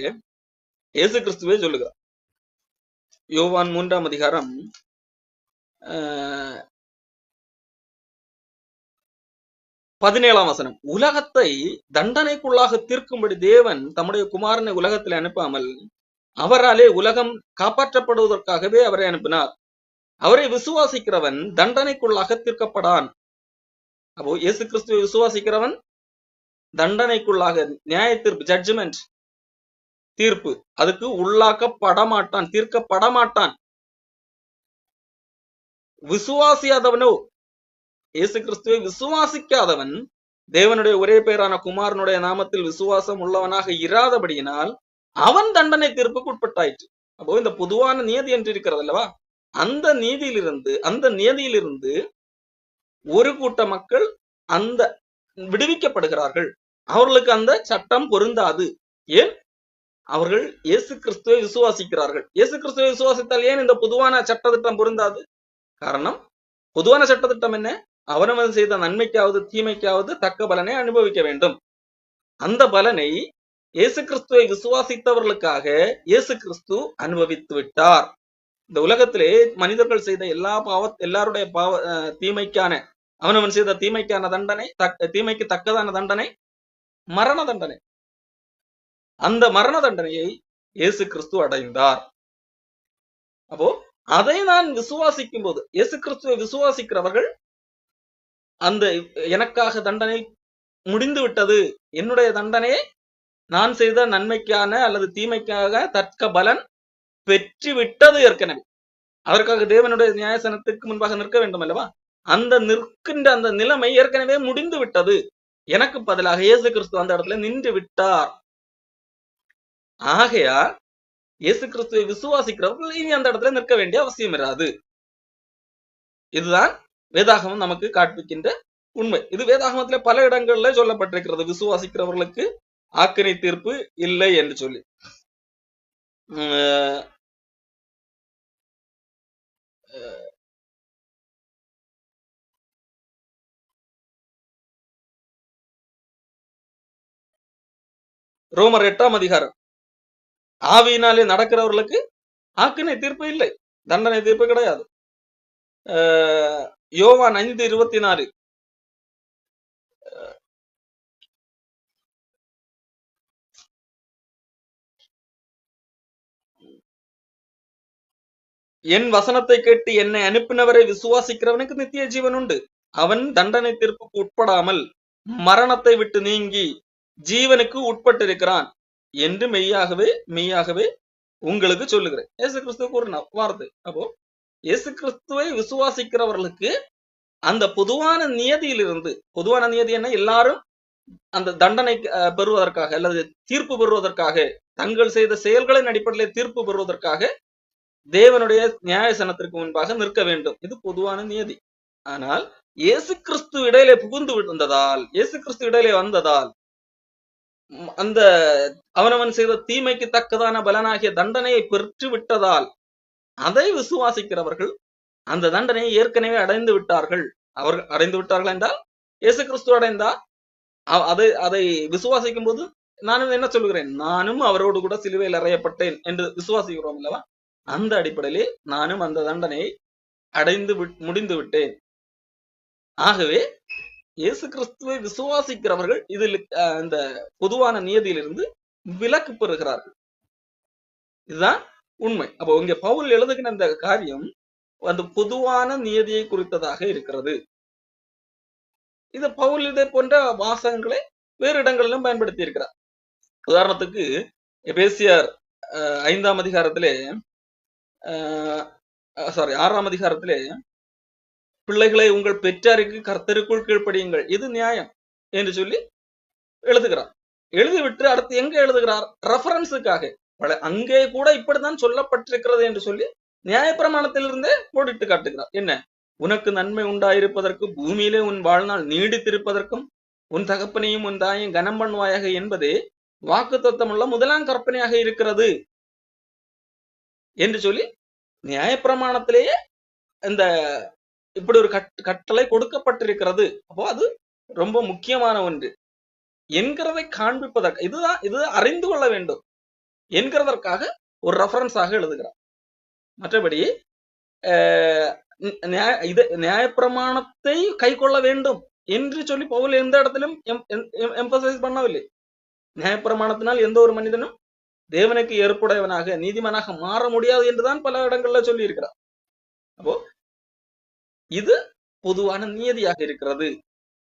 இயேசு கிறிஸ்துவே சொல்லுகிறார். யோவான் 3 அதிகாரம் 17 உலகத்தை தண்டனைக்குள்ளாக தீர்க்கும்படி தேவன் தம்முடைய குமாரனை உலகத்தில் அனுப்பாமல் அவராலே உலகம் காப்பாற்றப்படுவதற்காகவே அவரை அனுப்பினார். அவரை விசுவாசிக்கிறவன் தண்டனைக்குள்ளாக தீர்க்கப்படான். அப்போ இயேசு கிறிஸ்துவை விசுவாசிக்கிறவன் தண்டனைக்குள்ளாக, நியாய தீர்ப்பு, ஜட்ஜ்மெண்ட், தீர்ப்பு, அதுக்கு உள்ளாக்கப்பட மாட்டான், தீர்க்கப்பட மாட்டான். விசுவாசியாதவனோ, இயேசு கிறிஸ்துவை விசுவாசிக்காதவன் தேவனுடைய ஒரே பேரான குமாரனுடைய நாமத்தில் விசுவாசம் உள்ளவனாக இராதபடியினால் அவன் தண்டனை தீர்ப்புக்கு உட்பட்டாயிற்று. அப்போ இந்த பொதுவான நீதி என்று இருக்கிறது அல்லவா, அந்த நியதியிலிருந்து ஒரு கூட்ட மக்கள் அந்த விடுவிக்கப்படுகிறார்கள். அவர்களுக்கு அந்த சட்டம் பொருந்தாது. ஏன்? அவர்கள் இயேசு கிறிஸ்துவை விசுவாசிக்கிறார்கள். இயேசு கிறிஸ்துவை விசுவாசித்தால் ஏன் இந்த பொதுவான சட்டத்திட்டம் பொருந்தாது? காரணம், பொதுவான சட்டத்திட்டம் என்ன? அவனவன் செய்த நன்மைக்காவது தீமைக்காவது தக்க பலனை அனுபவிக்க வேண்டும். அந்த பலனை இயேசு கிறிஸ்துவை விசுவாசித்தவர்களுக்காக இயேசு கிறிஸ்து அனுபவித்து விட்டார். இந்த உலகத்திலே மனிதர்கள் செய்த எல்லாருடைய தீமைக்கான அவனவன் செய்த தீமைக்கான தண்டனை, தீமைக்கு தக்கதான தண்டனை மரண தண்டனை. அந்த மரண தண்டனையை இயேசு கிறிஸ்து அடைந்தார். அப்போ அதை நான் விசுவாசிக்கும் போது, இயேசு கிறிஸ்துவை விசுவாசிக்கிறவர்கள் அந்த எனக்காக தண்டனை முடிந்து விட்டது, என்னுடைய தண்டனையை நான் செய்த நன்மைக்கான அல்லது தீமைக்காக தக்க பலன் பெற்று விட்டது ஏற்கனவே. அதற்காக தேவனுடைய நியாயசனத்திற்கு முன்பாக நிற்க வேண்டும் அல்லவா? அந்த நிற்கின்ற அந்த நிலைமை ஏற்கனவே முடிந்து விட்டது. எனக்கு பதிலாக இயேசு கிறிஸ்து அந்த இடத்துல நின்று விட்டார். ஆகையால் இயேசு கிறிஸ்துவை விசுவாசிக்கிறவர்கள் இனி அந்த இடத்துல நிற்க வேண்டிய அவசியம் இராது. இதுதான் வேதாகமம் நமக்கு காண்பிக்கின்ற உண்மை. இது வேதாகமத்துல பல இடங்கள்ல சொல்லப்பட்டிருக்கிறது, விசுவாசிக்கிறவர்களுக்கு ஆக்கினை தீர்ப்பு இல்லை என்று சொல்லி. ரோமர் 8ஆம் அதிகாரம், ஆவியினாலே நடக்கிறவர்களுக்கு ஆக்கினை தீர்ப்பு இல்லை, தண்டனை தீர்ப்பு கிடையாது. யோவான் 5:24, என் வசனத்தை கேட்டு என்னை அனுப்பினவரை விசுவாசிக்கிறவனுக்கு நித்திய ஜீவன் உண்டு, அவன் தண்டனை தீர்ப்புக்கு உட்படாமல் மரணத்தை விட்டு நீங்கி ஜீவனுக்கு உட்பட்டிருக்கிறான் என்று மெய்யாகவே மெய்யாகவே உங்களுக்கு சொல்லுகிறேன். இயேசு கிறிஸ்துவ கூறின வார்த்தை. அப்போ இயேசு கிறிஸ்துவை விசுவாசிக்கிறவர்களுக்கு அந்த பொதுவான நியதியிலிருந்து, பொதுவான நியதி என்ன? எல்லாரும் அந்த தண்டனை பெறுவதற்காக அல்லது தீர்ப்பு பெறுவதற்காக, தங்கள் செய்த செயல்களின் அடிப்படையிலே தீர்ப்பு பெறுவதற்காக தேவனுடைய நியாயசனத்திற்கு முன்பாக நிற்க வேண்டும். இது பொதுவான நியதி. ஆனால் இயேசு கிறிஸ்து இடையிலே புகுந்து வந்ததால், இயேசு கிறிஸ்து இடையிலே வந்ததால், அந்த அவனவன் செய்த தீமைக்கு தக்கதான பலனாகிய தண்டனையை பெற்று விட்டதால், அதை விசுவாசிக்கிறவர்கள் அந்த தண்டனையை ஏற்கனவே அடைந்து விட்டார்கள். அவர்கள் அடைந்து விட்டார்கள் என்றால் இயேசு கிறிஸ்து அடைந்தா அதை விசுவாசிக்கும் போது நானும் என்ன சொல்கிறேன்? நானும் அவரோடு கூட சிலுவையில் அறையப்பட்டேன் என்று விசுவாசிக்கிறோம் அல்லவா? அந்த அடிப்படையிலே நானும் அந்த தண்டனையை அடைந்து முடிந்து விட்டேன். ஆகவே இயேசு கிறிஸ்துவை விசுவாசிக்கிறவர்கள் இதில் இந்த பொதுவான நியதியிலிருந்து விலக்கு பெறுகிறார்கள். இதுதான் உண்மை. அப்போ இங்க பவுல் எழுதுகிற அந்த காரியம் அந்த பொதுவான நியதியை குறித்ததாக இருக்கிறது. இது பவுல் இதே போன்ற வாசகங்களை வேறு இடங்களிலும் பயன்படுத்தி இருக்கிறார். உதாரணத்துக்கு எபேசியர் 5ஆம் அதிகாரத்திலே 6ஆம் அதிகாரத்திலே, பிள்ளைகளை உங்கள் பெற்றாருக்கு கர்த்தருக்குள் கீழ்ப்படியுங்கள், இது நியாயம் என்று சொல்லி எழுதுகிறார். எழுதிவிட்டு அடுத்து எங்க எழுதுகிறார்? ரெஃபரன்ஸுக்காக அங்கே கூட இப்படித்தான் சொல்லப்பட்டிருக்கிறது என்று சொல்லி நியாயப்பிரமாணத்திலிருந்தே கோடிட்டு காட்டுகிறார். என்ன? உனக்கு நன்மை உண்டாயிருப்பதற்கு, பூமியிலே உன் வாழ்நாள் நீடித்திருப்பதற்கும், உன் தகப்பனையும் உன் தாயையும் கனம் பண்ணுவாயாக என்பதே வாக்கு தத்தமுள்ள முதலாம் கற்பனையாக இருக்கிறது என்று சொல்லி நியாயப்பிரமாணத்திலேயே இந்த இப்படி ஒரு கட்டளை கொடுக்கப்பட்டிருக்கிறது. அப்போ அது ரொம்ப முக்கியமான ஒன்று என்கிறதை காண்பிப்பதற்கு, இது அறிந்து கொள்ள வேண்டும் என்கிறதற்காக ஒரு ரெஃபரன்ஸாக எழுதுகிறார். மற்றபடி நியாயப்பிரமாணத்தை கை கொள்ள வேண்டும் என்று சொல்லி பவுல் எந்த இடத்திலும் எம்பசைஸ் பண்ணவில்லை. நியாயப்பிரமாணத்தினால் எந்த ஒரு மனிதனும் தேவனுக்கு ஏற்புடையவனாக நீதிமனாக மாற முடியாது என்றுதான் பல இடங்கள்ல சொல்லி இருக்கிறார். அப்போ இது பொதுவான நியதியாக இருக்கிறது.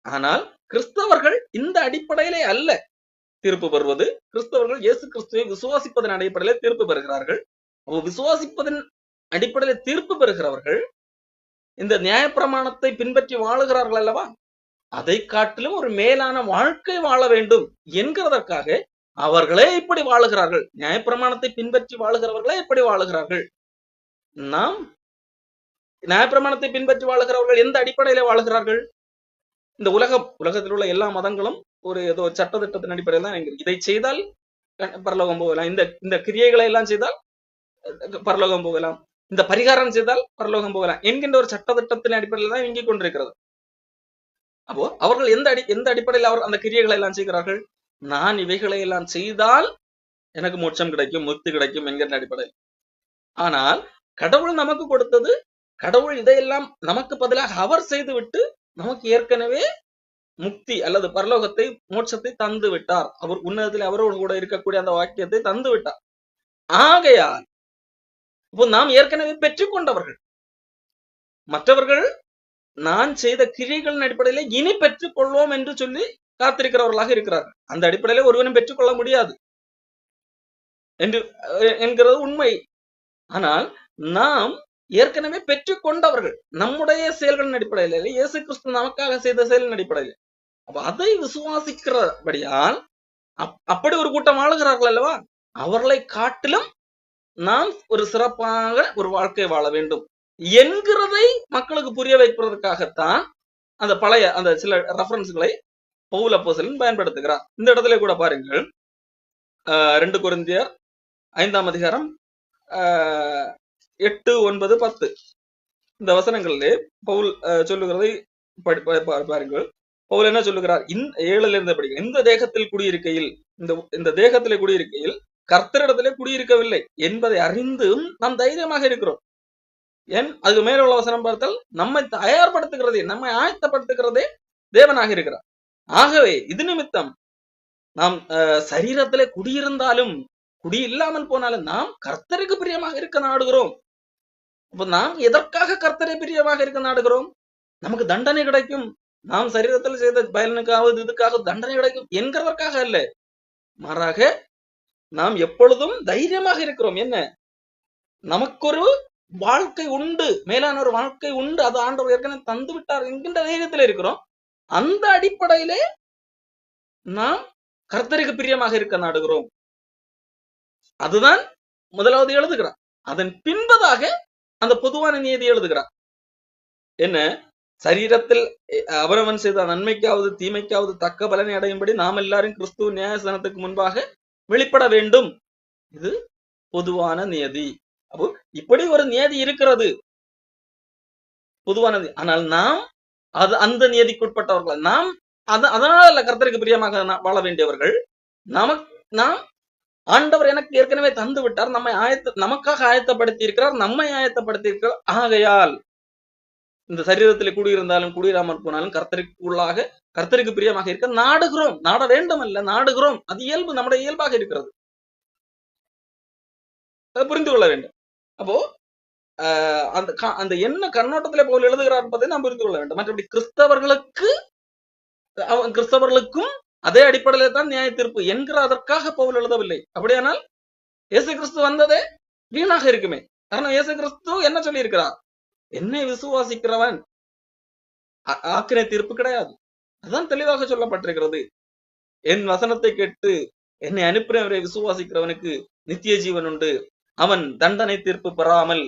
ஆனால் கிறிஸ்தவர்கள் இந்த அடிப்படையிலே அல்ல தீர்ப்பு பெறுவது. கிறிஸ்தவர்கள் இயேசு கிறிஸ்துவை விசுவாசிப்பதன் அடிப்படையிலே தீர்ப்பு பெறுகிறார்கள். அப்போ விசுவாசிப்பதன் அடிப்படையிலே தீர்ப்பு பெறுகிறவர்கள் இந்த நியாயப்பிரமாணத்தை பின்பற்றி வாழுகிறார்கள் அல்லவா? அதை காட்டிலும் ஒரு மேலான வாழ்க்கை வாழ வேண்டும் என்கிறதற்காக அவர்களே இப்படி வாழுகிறார்கள். நியாயப்பிரமாணத்தை பின்பற்றி வாழுகிறவர்களே இப்படி வாழுகிறார்கள். நாம் நியாயப்பிரமாணத்தை பின்பற்றி வாழுகிறவர்கள் எந்த அடிப்படையில வாழுகிறார்கள்? இந்த உலகத்தில் உள்ள எல்லா மதங்களும் ஒரு ஏதோ சட்டத்திட்டத்தின் அடிப்படையில் தான் இதை செய்தால் பரலோகம் போகலாம், இந்த கிரியைகளை எல்லாம் செய்தால் பரலோகம் போகலாம், இந்த பரிகாரம் செய்தால் பரலோகம் போகலாம் என்கின்ற ஒரு சட்டத்திட்டத்தின் அடிப்படையில் தான் இயங்கிக் கொண்டிருக்கிறது. அப்போ அவர்கள் எந்த அடிப்படையில் அவர் அந்த கிரியைகளை எல்லாம் செய்கிறார்கள்? நான் இவைகளை எல்லாம் செய்தால் எனக்கு மோட்சம் கிடைக்கும், முக்தி கிடைக்கும் என்கிற அடிப்படையில். ஆனால் கடவுள் நமக்கு கொடுத்தது, கடவுள் இதையெல்லாம் நமக்கு பதிலாக அவர் செய்துவிட்டு நமக்கு ஏற்கனவே முக்தி அல்லது பரலோகத்தை, மோட்சத்தை தந்து விட்டார். அவர் உன்னதத்தில் அவரோடு கூட இருக்கக்கூடிய அந்த வாக்கியத்தை தந்து விட்டார். ஆகையால் இப்போ நாம் ஏற்கனவே பெற்றுக்கொண்டவர்கள். மற்றவர்கள் நான் செய்த கிரிகளின் அடிப்படையில இனி பெற்றுக் கொள்வோம் என்று சொல்லி காத்திருக்கிறவர்களாக இருக்கிறார்கள். அந்த அடிப்படையில ஒருவனும் பெற்றுக்கொள்ள முடியாது என்கிறது உண்மை. ஆனால் நாம் ஏற்கனவே பெற்றுக்கொண்டவர்கள் நம்முடைய செயல்களின் அடிப்படையில, இயேசு கிறிஸ்து நமக்காக செய்த செயலின் அடிப்படையில். அப்ப அதை விசுவாசிக்கிறபடியால் அப்படி ஒரு கூட்டம் ஆளுகிறார்கள் அல்லவா, அவர்களை காட்டிலும் நாம் ஒரு சிறப்பாக ஒரு வாழ்க்கை வாழ வேண்டும் என்கிறதை மக்களுக்கு புரிய வைப்பதற்காகத்தான் அந்த பழைய அந்த சில ரெஃபரன்ஸ்களை பவுல் அப்போஸ்தலன் பயன்படுத்துகிறார். இந்த இடத்துல கூட பாருங்கள், 2 கொரிந்தியர் 5ஆம் அதிகாரம் 8, 9, 10 இந்த வசனங்களிலே பவுல் சொல்லுகிறதை பாருங்கள். பவுல் என்ன சொல்லுகிறார்? 7ல இருந்து படிக்க, இந்த தேகத்தில் குடியிருக்கையில், இந்த தேகத்திலே குடியிருக்கையில் கர்த்தரிடத்திலே குடியிருக்கவில்லை என்பதை அறிந்தும் நாம் தைரியமாக இருக்கிறோம். ஏன்? அதுக்கு மேல உள்ள வசனம் பார்த்தால் நம்மை தயார்படுத்துகிறதே, நம்மை ஆயத்தப்படுத்துகிறதே தேவனாக இருக்கிறார். ஆகவே இது நிமித்தம் நாம் சரீரத்திலே குடியிருந்தாலும் குடி இல்லாமல் போனாலும் நாம் கர்த்தருக்கு பிரியமாக இருக்க நாடுகிறோம். அப்ப நாம் எதற்காக கர்த்தரை பிரியமாக இருக்க நாடுகிறோம்? நமக்கு தண்டனை கிடைக்கும், நாம் சரீரத்தில் செய்த பயனுக்காவது இதுக்காக தண்டனை கிடைக்கும் என்கிறதற்காக அல்ல. மாறாக நாம் எப்பொழுதும் தைரியமாக இருக்கிறோம். என்ன? நமக்கொரு வாழ்க்கை உண்டு, மேலான ஒரு வாழ்க்கை உண்டு, அது ஆண்டவர் ஏற்கனவே தந்து விட்டார் என்கின்ற தைரியத்தில் இருக்கிறோம். அந்த அடிப்படையிலே நாம் கர்த்தருக்கு பிரியமாக இருக்க நாடுகிறோம். அதுதான் முதலாவது எழுதுகிறார். அதன் பின்பதாக அந்த பொதுவான நீதி எழுதுகிறார். என்ன? சரீரத்தில் அவரவன் செய்த நன்மைக்காவது தீமைக்காவது தக்க பலனை அடையும்படி நாம் எல்லாரும் கிறிஸ்துவ நியாயஸ்தானத்துக்கு முன்பாக வெளிப்பட வேண்டும். இது பொதுவான நியதி. அப்போ இப்படி ஒரு நியதி இருக்கிறது, பொதுவானது. ஆனால் நாம் அந்த நியதிக்குட்பட்டவர்கள். நாம் அதனால கர்த்தருக்கு பிரியமாக வாழ வேண்டியவர்கள். நாம் ஆண்டவர் எனக்கு ஏற்கனவே தந்து விட்டார், நமக்காக ஆயத்தப்படுத்தி இருக்கிறார், நம்மை ஆயத்தப்படுத்தி இருக்கிறார். ஆகையால் இந்த சரீரத்தில் குடியிருந்தாலும் குடியிராமல் போனாலும் கர்த்தருக்குள்ளாக கர்த்தருக்கு பிரியமாக இருக்க நாடுகிறோம். நாட வேண்டும் அல்ல, நாடுகிறோம். அது இயல்பு, நம்முடைய இயல்பாக இருக்கிறது. புரிந்து கொள்ள வேண்டும். அப்போ அந்த என்ன கண்ணோட்டத்திலே போல் எழுதுகிறார் என்பதை நாம் புரிந்து கொள்ள வேண்டும். மற்றபடி கிறிஸ்தவர்களுக்கும் அதே அடிப்படையில தான் நியாய தீர்ப்பு என்கிற அதற்காக பவுல் எழுதவில்லை. அப்படியானால் இயேசு கிறிஸ்து வந்ததே வீணாக இருக்குமே. காரணம், இயேசு கிறிஸ்து என்ன சொல்லி இருக்கிறார்? என்னை விசுவாசிக்கிறவன் ஆக்கினை தீர்ப்பு கிடையாது. அதுதான் தெளிவாக சொல்லப்பட்டிருக்கிறது. என் வசனத்தை கேட்டு என்னை அனுப்பினவரை விசுவாசிக்கிறவனுக்கு நித்திய ஜீவன் உண்டு, அவன் தண்டனை தீர்ப்பு பெறாமல்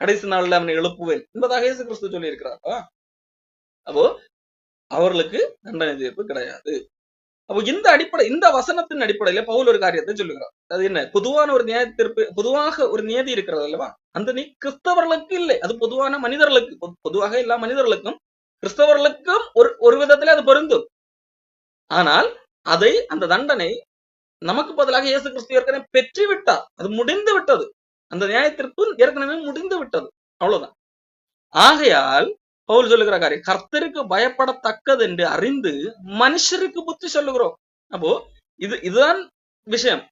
கடைசி நாள்ல அவனை எழுப்புவேன் என்பதாக இயேசு கிறிஸ்து சொல்லி இருக்கிறார். அப்போ அவர்களுக்கு தண்டனை தீர்ப்பு கிடையாது. அப்போ இந்த வசனத்தின் அடிப்படையில பவுல் ஒரு காரியத்தை சொல்லுகிறார். அது என்ன? பொதுவான ஒரு நியாய தீர்ப்பு, பொதுவாக ஒரு நியதி இருக்கிறது அல்லவா, அந்த நீ கிறிஸ்தவர்களுக்கு இல்லை, அது பொதுவான மனிதர்களுக்கு, பொதுவாக எல்லா மனிதர்களுக்கும், கிறிஸ்தவர்களுக்கும் ஒரு விதத்துல அது பொருந்தும். ஆனால் அந்த தண்டனை நமக்கு பதிலாக இயேசு கிறிஸ்து ஏற்கனவே பெற்று விட்டார். அது முடிந்து விட்டது. அந்த நியாய தீர்ப்பு ஏற்கனவே முடிந்து விட்டது. அவ்வளவுதான். ஆகையால் பவுல் சொல்லுகிற காரியம், கர்த்தருக்கு பயப்படத்தக்கது என்று அறிந்து மனுஷருக்கு புத்தி சொல்லுகிறோம். அப்போ இதுதான் விஷயம்.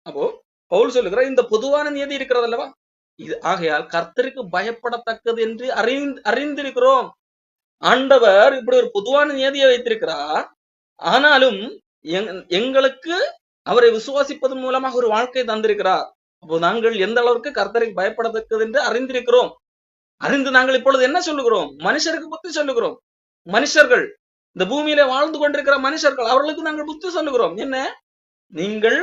அப்போ பவுல் சொல்லுகிற இந்த பொதுவான நியதி இருக்கிறது அல்லவா, இது ஆகையால் கர்த்தருக்கு பயப்படத்தக்கது என்று அறிந்திருக்கிறோம். ஆண்டவர் இப்படி ஒரு பொதுவான நியதியை வைத்திருக்கிறார். ஆனாலும் எங்களுக்கு அவரை விசுவாசிப்பதன் மூலமாக ஒரு வாழ்க்கை தந்திருக்கிறார். அப்போ நாங்கள் எந்த அளவுக்கு கர்த்தருக்கு பயப்படத்தக்கது என்று அறிந்திருக்கிறோம். அறிந்து நாங்கள் இப்பொழுது என்ன சொல்லுகிறோம்? மனுஷருக்கு புத்தி சொல்லுகிறோம். மனுஷர்கள், இந்த பூமியில வாழ்ந்து கொண்டிருக்கிற மனுஷர்கள், அவர்களுக்கு நாங்கள் புத்தி சொல்லுகிறோம். என்ன? நீங்கள்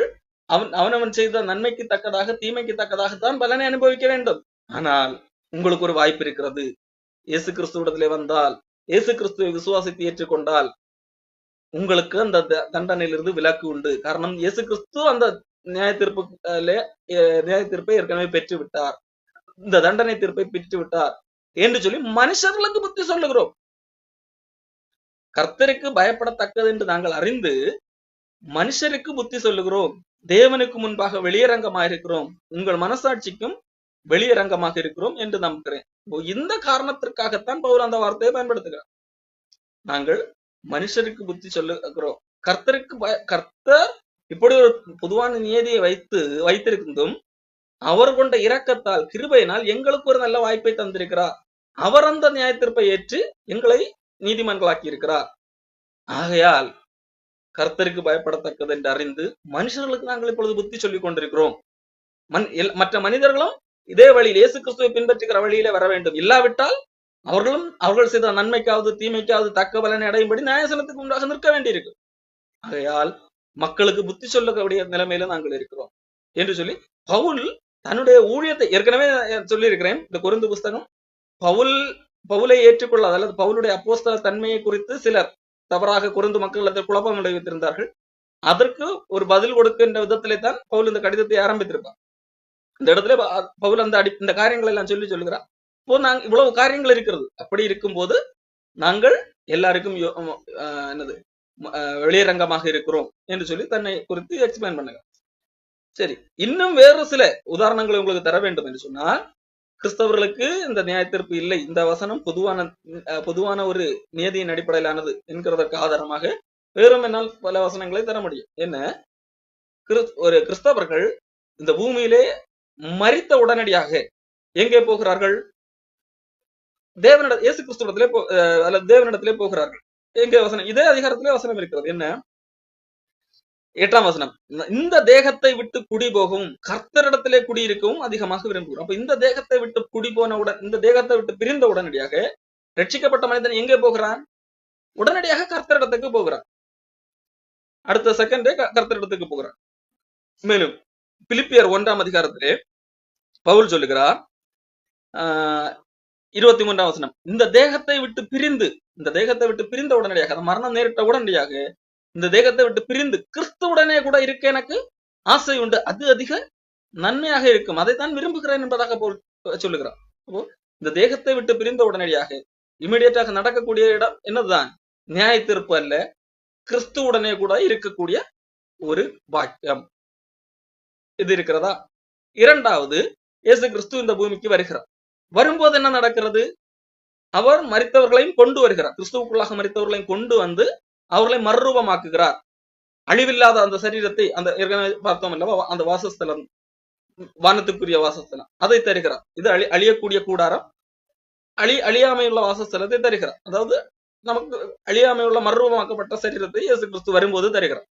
அவனவன் செய்த நன்மைக்கு தக்கதாக தீமைக்கு தக்கதாகத்தான் பலனை அனுபவிக்க வேண்டும். ஆனால் உங்களுக்கு ஒரு வாய்ப்பு இருக்கிறது. இயேசு கிறிஸ்துவிடத்திலே வந்தால், இயேசு கிறிஸ்துவை விசுவாசித்து ஏற்றுக்கொண்டால் உங்களுக்கு அந்த தண்டனையிலிருந்து விலக்கு உண்டு. காரணம், இயேசு கிறிஸ்து அந்த நியாய தீர்ப்பை ஏற்கனவே பெற்று விட்டார். இந்த தண்டனை தீர்ப்பை பெற்று விட்டார் என்று சொல்லி மனுஷர்களுக்கு புத்தி சொல்லுகிறோம். கர்த்தருக்கு பயப்படத்தக்கது என்று நாங்கள் அறிந்து மனுஷருக்கு புத்தி சொல்லுகிறோம். தேவனுக்கு முன்பாக வெளியரங்கமாக இருக்கிறோம், உங்கள் மனசாட்சிக்கும் வெளியரங்கமாக இருக்கிறோம் என்று நம்புகிறேன். இந்த காரணத்திற்காகத்தான் பவுல் அந்த வார்த்தையை பயன்படுத்துகிறார். நாங்கள் மனுஷருக்கு புத்தி சொல்லுகிறோம். கர்த்தர் இப்படி ஒரு பொதுவான நியதியை வைத்திருந்தும் அவர் கொண்ட இரக்கத்தால் கிருபையினால் எங்களுக்கு ஒரு நல்ல வாய்ப்பை தந்திருக்கிறார். அவர் அந்த நியாயத்தீர்ப்பை ஏற்று எங்களை நீதிமன்களாக்கி இருக்கிறார். ஆகையால் கர்த்தருக்கு பயப்படத்தக்கது என்று அறிந்து மனுஷர்களுக்கு நாங்கள் இப்பொழுது புத்தி சொல்லிக் கொண்டிருக்கிறோம். மற்ற மனிதர்களும் இதே வழியில் இயேசு கிறிஸ்துவை பின்பற்றுகிற வழியிலே வர வேண்டும். இல்லாவிட்டால் அவர்கள் செய்த நன்மைக்காவது தீமைக்காவது தக்க பலனை அடையும்படி நியாயசனத்துக்கு முன்பாக நிற்க வேண்டியிருக்கு. ஆகையால் மக்களுக்கு புத்தி சொல்லக்கூடிய நிலைமையில நாங்கள் இருக்கிறோம் என்று சொல்லி பவுல் தன்னுடைய ஊழியத்தை ஏற்கனவே சொல்லி இருக்கிறேன். இந்த கொரிந்து புஸ்தகம் பவுலை ஏற்றுக்கொள்ளாத அல்லது பவுலுடைய அப்போஸ்தல தன்மையை குறித்து சிலர் தவறாக கொரிந்து மக்களிடத்தில் குழப்பம் விளைவித்திருந்தார்கள். அதற்கு ஒரு பதில் கொடுக்கின்ற விதத்திலே தான் பவுல் இந்த கடிதத்தை ஆரம்பித்திருப்பார். இந்த இடத்துல பவுல் இந்த காரியங்களை எல்லாம் சொல்லுகிறார். இப்போ நாங்க இவ்வளவு காரியங்கள் இருக்கிறது. அப்படி இருக்கும்போது நாங்கள் எல்லாருக்கும் வெளியரங்கமாக இருக்கிறோம் என்று சொல்லி தன்னை குறித்து எக்ஸ்பிளைன் பண்ணுங்க. சரி, இன்னும் வேறு சில உதாரணங்களை உங்களுக்கு தர வேண்டும் என்று சொன்னால், கிறிஸ்தவர்களுக்கு இந்த நியாயத்தீர்ப்பு இல்லை, இந்த வசனம் பொதுவான ஒரு நியதியின் அடிப்படையிலானது என்கிறதற்கு ஆதாரமாக வேறும் என்னால் பல வசனங்களை தர முடியும். என்ன, ஒரு கிறிஸ்தவர்கள் இந்த பூமியிலே மரித்த உடனடியாக எங்கே போகிறார்கள்? இயேசு கிறிஸ்துவிடத்திலே அல்லது தேவனிடத்திலே போகிறார்கள். எங்கே வசனம்? இதே அதிகாரத்திலே வசனம் இருக்கிறது. என்ன, 8ஆம் வசனம், இந்த தேகத்தை விட்டு குடி போகவும் கர்த்தரிடத்திலே குடியிருக்கவும் அதிகமாக விரும்புகிறோம். அப்ப இந்த தேகத்தை விட்டு குடி போனவுடன், இந்த தேகத்தை விட்டு பிரிந்த உடனடியாக ரட்சிக்கப்பட்ட மனிதன் எங்கே போகிறான்? உடனடியாக கர்த்தரிடத்துக்கு போகிறான். அடுத்த செகண்டே கர்த்தரிடத்துக்கு போகிறான். மேலும் பிலிப்பியர் 1ஆம் அதிகாரத்திலே பவுல் சொல்லுகிறார், 23ஆம் வசனம், இந்த தேகத்தை விட்டு பிரிந்த உடனடியாக, மரணம் நேரிட்ட உடனடியாக இந்த தேகத்தை விட்டு பிரிந்து கிறிஸ்துவுடனே கூட இருக்க எனக்கு ஆசை உண்டு, அது அதிக நன்மையாக இருக்கும், அதைத்தான் விரும்புகிறேன் என்பதாக பவுல் சொல்லுகிறார். அப்போ இந்த தேகத்தை விட்டு பிரிந்த உடனடியாக இமிடியேட்டாக நடக்கக்கூடிய இடம் என்னதுதான்? நியாய தீர்ப்பு அல்ல, கிறிஸ்துவுடனே கூட இருக்கக்கூடிய ஒரு பாக்கியம். இது இருக்கிறதா? இரண்டாவது, இயேசு கிறிஸ்து இந்த பூமிக்கு வருகிறார். வரும்போது என்ன நடக்கிறது? அவர் மரித்தவர்களையும் கொண்டு வருகிறார். கிறிஸ்துவுக்குள்ளாக மரித்தவர்களையும் கொண்டு வந்து அவர்களை மறுரூபமாக்குகிறார். அழிவில்லாத அந்த சரீரத்தை, அந்த ஏற்கனவே பார்த்தோம் அல்லவா, அந்த வாசஸ்தலம், வானத்துக்குரிய வாசஸ்தலம், அதை தருகிறார். இது அழியக்கூடிய கூடாரம், அழியாமையுள்ள வாசஸ்தலத்தை தருகிறார். அதாவது நமக்கு அழியாமையுள்ள மறுரூபமாக்கப்பட்ட சரீரத்தை இயேசு கிறிஸ்து வரும்போது தருகிறார்.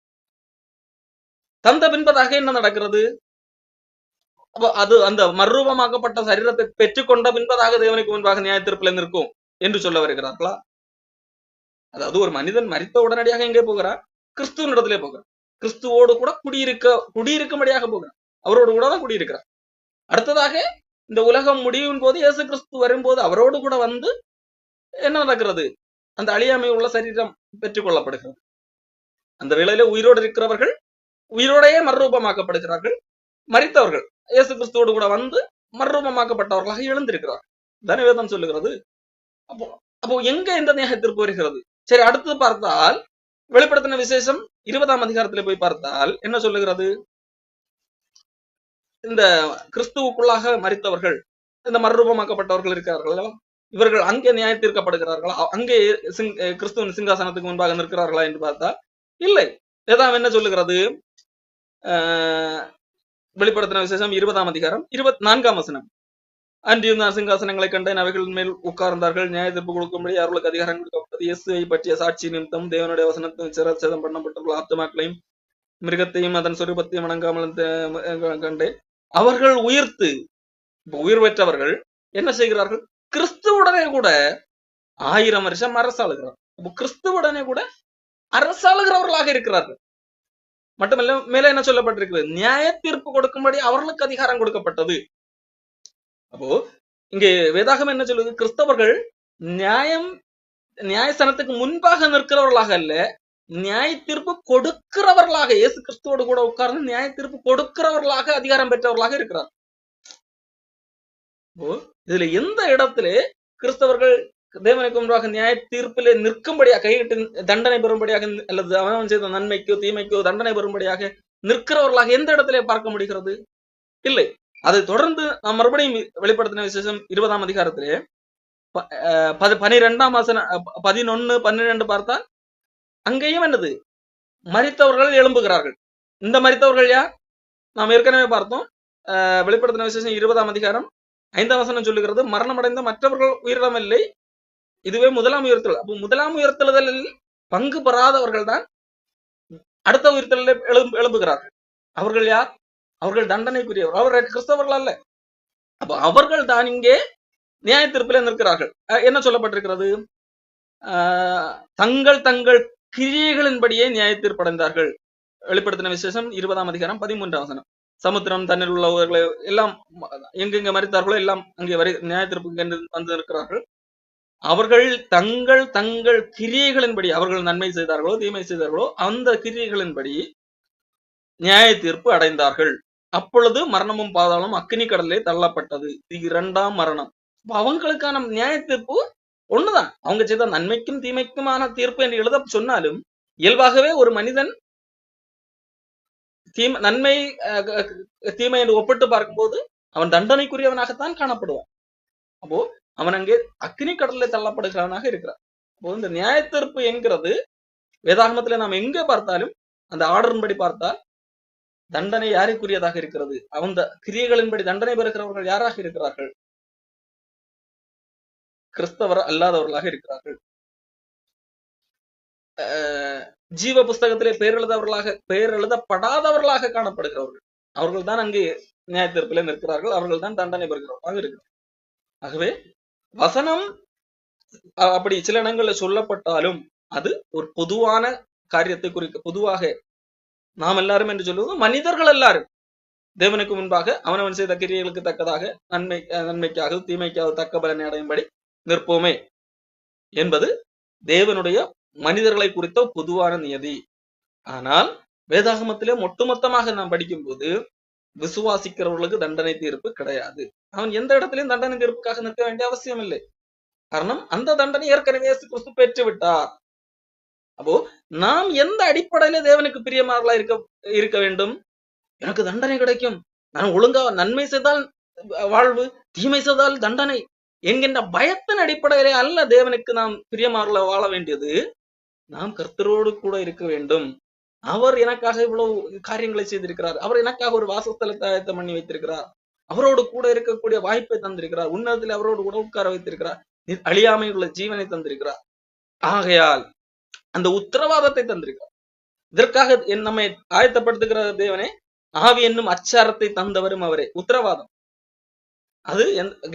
தந்த பின்பதாக என்ன நடக்கிறது? அது அந்த மறுரூபமாக்கப்பட்ட சரீரத்தை பெற்றுக்கொண்ட பின்பதாக தேவனுக்கு முன்பாக நியாய தீர்ப்பில் நிற்கும் என்று சொல்ல வருகிறார்களா? அதாவது ஒரு மனிதன் மரித்த உடனடியாக எங்கே போகிறார்? கிறிஸ்துவின் இடத்திலே போகிறார். கிறிஸ்துவோடு கூட குடியிருக்கும்படியாக போகிறார். அவரோடு கூட தான் குடியிருக்கிறார். அடுத்ததாக இந்த உலகம் முடியும் போது இயேசு கிறிஸ்து வரும்போது அவரோடு கூட வந்து என்ன நடக்கிறது? அந்த அழியாமை உள்ள சரீரம் பெற்றுக் கொள்ளப்படுகிறது. அந்த வேளையில உயிரோடு இருக்கிறவர்கள் உயிரோடையே மறுரூபமாக்கப்படுகிறார்கள். மரித்தவர்கள் இயேசு கிறிஸ்துவோடு கூட வந்து மறுரூபமாக்கப்பட்டவர்களாக எழுந்திருக்கிறார்கள். தனவேதம் சொல்லுகிறது. அப்போ எங்க இந்த நியாய தீர்ப்பு வருகிறது? சரி, அடுத்தது பார்த்தால் வெளிப்படுத்தின விசேஷம் 20ஆம் அதிகாரத்திலே போய் பார்த்தால் என்ன சொல்லுகிறது? இந்த கிறிஸ்துவுக்குள்ளாக மரித்தவர்கள், இந்த மறுரூபமாக்கப்பட்டவர்கள் இருக்கிறார்கள், இவர்கள் அங்கே நியாய தீர்க்கப்படுகிறார்களா? அங்கே கிறிஸ்துவின் சிங்காசனத்துக்கு முன்பாக நிற்கிறார்களா என்று பார்த்தால் இல்லை. வேதம் என்ன சொல்லுகிறது? வெளிப்படுத்தின விசேஷம் 20ஆம் அதிகாரம் 24ஆம் வசனம், அன்றியும் நான் சிங்காசனங்களை கண்டேன், அவைகள் மேல் உட்கார்ந்தார்கள், நியாய தீர்ப்பு கொடுக்கும்படி அவர்களுக்கு அதிகாரம் கொடுக்கப்பட்டது. இயேசுவை பற்றிய சாட்சி நிமித்தம் தேவனுடைய வசனத்தை சிரச்சேதம் பண்ணப்பட்டுள்ள ஆத்துமாக்களையும் மிருகத்தையும் அதன் சொரூபத்தையும் வணங்காமல் கண்டேன். அவர்கள் உயிர் பெற்றவர்கள் என்ன செய்கிறார்கள்? கிறிஸ்துவுடனே கூட 1000 வருஷம் அரசாளுகிறார். கிறிஸ்துவுடனே கூட அரசாளுகிறவர்களாக இருக்கிறார்கள். மட்டுமல்ல, மேல என்ன சொல்லப்பட்டிருக்கிறது? நியாய தீர்ப்பு கொடுக்கும்படி அவர்களுக்கு அதிகாரம் கொடுக்கப்பட்டது. அப்போ இங்கே வேதாகம் என்ன சொல்லுது? கிறிஸ்தவர்கள் நியாயஸ்தானத்துக்கு முன்பாக நிற்கிறவர்களாக அல்ல, நியாய தீர்ப்பு கொடுக்கிறவர்களாக, இயேசு கிறிஸ்துவோடு கூட உட்கார்ந்து நியாய தீர்ப்பு கொடுக்கிறவர்களாக அதிகாரம் பெற்றவர்களாக இருக்கிறார். ஓ, இதுல எந்த இடத்துல கிறிஸ்தவர்கள் தேவனுக்கு முன்பாக நியாய தீர்ப்பிலே நிற்கும்படியாக கையிட்டு தண்டனை பெறும்படியாக அல்லது அவன் செய்த நன்மைக்கோ தீமைக்கோ தண்டனை பெறும்படியாக நிற்கிறவர்களாக எந்த இடத்திலே பார்க்க முடிகிறது? இல்லை. அதை தொடர்ந்து நாம் மறுபடியும் வெளிப்படுத்தின விசேஷம் 20ஆம் அதிகாரத்திலே 12ஆம் வசனம் 11, 12 பார்த்தால் அங்கேயும் என்னது, மரித்தவர்கள் எழும்புகிறார்கள். இந்த மரித்தவர்கள் யார்? நாம் ஏற்கனவே பார்த்தோம். வெளிப்படுத்தின விசேஷம் 20ஆம் அதிகாரம் 5ஆம் வசனம் சொல்லுகிறது, மரணமடைந்த மற்றவர்கள் உயிரிழமில்லை, இதுவே முதலாம் உயிர்த்தெழுதல். அப்போ முதலாம் உயிர்த்தெழுதலில் பங்கு பெறாதவர்கள் தான் அடுத்த உயிர்த்தெழுதலில் எழும்புகிறார்கள். அவர்கள் யார்? அவர்கள் தண்டனைக்குரியவர். அவர்கள் கிறிஸ்தவர்கள் அல்ல. அப்ப அவர்கள் தான் இங்கே நியாய தீர்ப்பிலே நிற்கிறார்கள். என்ன சொல்லப்பட்டிருக்கிறது? தங்கள் தங்கள் கிரியைகளின்படியே நியாய தீர்ப்படைந்தார்கள். வெளிப்படுத்தின விசேஷம் 20ஆம் அதிகாரம் 13ஆம் வசனம். சமுத்திரம் தன்னில் உள்ளவர்களை எல்லாம் எங்கெங்க மறித்தார்களோ எல்லாம் அங்கே நியாய தீர்ப்புக்கு வந்து இருக்கிறார்கள். அவர்கள் தங்கள் தங்கள் கிரியைகளின்படி, அவர்கள் நன்மை செய்தார்களோ தீமை செய்தார்களோ அந்த கிரியைகளின்படி நியாய தீர்ப்பு அடைந்தார்கள். அப்பொழுது மரணமும் பாதாளம் அக்கினி கடலிலே தள்ளப்பட்டது. இது 2ஆம் மரணம். அவங்களுக்கான நியாய தீர்ப்பு ஒண்ணுதான். அவங்க செய்த நன்மைக்கும் தீமைக்குமான தீர்ப்பு என்று எழுத சொன்னாலும் இயல்பாகவே ஒரு மனிதன் நன்மை தீமை என்று ஒப்பிட்டு பார்க்கும்போது அவன் தண்டனைக்குரியவனாகத்தான் காணப்படுவான். அப்போ அவன் அங்கே அக்னி கடலில் தள்ளப்படுகிறவனாக இருக்கிறான். அப்போ இந்த நியாய தீர்ப்பு என்கிறது வேதாகமத்துல நாம் எங்க பார்த்தாலும் அந்த ஆர்டரின்படி பார்த்தால் தண்டனை யாருக்குரியதாக இருக்கிறது? அந்த கிரியைகளின்படி தண்டனை பெறுகிறவர்கள் யாராக இருக்கிறார்கள்? கிறிஸ்தவர் அல்லாதவர்களாக இருக்கிறார்கள். ஜீவ புஸ்தகத்திலே பெயர் எழுதப்படாதவர்களாக காணப்படுகிறவர்கள் அவர்கள் தான் அங்கே நியாய தீர்ப்பிலே நிற்கிறார்கள். அவர்கள் தான் தண்டனை பெறுகிறவர்களாக இருக்கிறார்கள். ஆகவே வசனம் அப்படி சில இடங்களில் சொல்லப்பட்டாலும் அது ஒரு பொதுவான காரியத்தை குறிக்க, பொதுவாக நாம் எல்லாரும் என்று சொல்லுவது மனிதர்கள் எல்லாரும் தேவனுக்கு முன்பாக அவனவன் செய்த கிரியைகளுக்கு தக்கதாக நன்மைக்காக தீமைக்காக தக்க பலனை அடையும்படி நிற்போமே என்பது தேவனுடைய மனிதர்களை குறித்த பொதுவான நியதி. ஆனால் வேதாகமத்திலே ஒட்டுமொத்தமாக நாம் படிக்கும் போது விசுவாசிக்கிறவர்களுக்கு தண்டனை தீர்ப்பு கிடையாது. அவன் எந்த இடத்திலையும் தண்டனை தீர்ப்புக்காக நிற்க வேண்டிய அவசியம் இல்லை. காரணம் அந்த தண்டனை ஏற்கனவே இயேசு கிறிஸ்து பெற்று விட்டார். அப்போ நாம் எந்த அடிப்படையில தேவனுக்கு பிரியமானவர்களா இருக்க வேண்டும்? எனக்கு தண்டனை கிடைக்கும், நான் ஒழுங்கா நன்மை செய்தால் வாழ்வு, தீமை செய்தால் தண்டனை என்கின்ற பயத்தின் அடிப்படையிலே அல்ல தேவனுக்கு நாம் பிரியமானவர்களா வாழ வேண்டியது. நாம் கர்த்தரோடு கூட இருக்க வேண்டும். அவர் எனக்காக இவ்வளவு காரியங்களை செய்திருக்கிறார். அவர் எனக்காக ஒரு வாசஸ்தலத்தை ஆயத்தம் பண்ணி வைத்திருக்கிறார். அவரோடு கூட இருக்கக்கூடிய வாய்ப்பை தந்திருக்கிறார். உன்னதத்தில் அவரோடு கூட உட்கார வைத்திருக்கிறார். அழியாமை உள்ள ஜீவனை தந்திருக்கிறார். ஆகையால் அந்த உத்தரவாதத்தை தந்திருக்கிறார். இதற்காக நம்மை ஆயத்தப்படுத்துகிற தேவனே ஆவி என்னும் அச்சாரத்தை தந்தவரும் அவரே. உத்தரவாதம் அது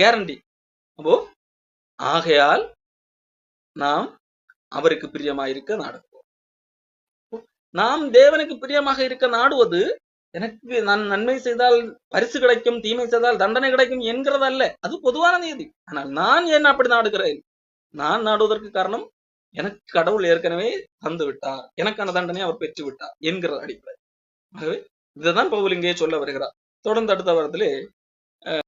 கேரண்டி. அப்போ ஆகையால் நாம் அவருக்கு பிரியமாக நாடுவோம். நாம் தேவனுக்கு பிரியமாக இருக்க நாடுவது எனக்கு நான் நன்மை செய்தால் பரிசு கிடைக்கும், தீமை செய்தால் தண்டனை கிடைக்கும் என்கிறதல்ல. அது பொதுவான நீதி. ஆனால் நான் ஏன் அப்படி நாடுகிறேன்? நான் நாடுவதற்கு காரணம் எனக்கு கடவுள் ஏற்கனவே தந்து விட்டார், எனக்கான தண்டனை அவர் பெற்று விட்டார் என்கிற அடிப்படை. ஆகவே இதுதான் பவுல் இங்கே சொல்ல வருகிறார். தொடர்ந்து அடுத்த வாரத்திலே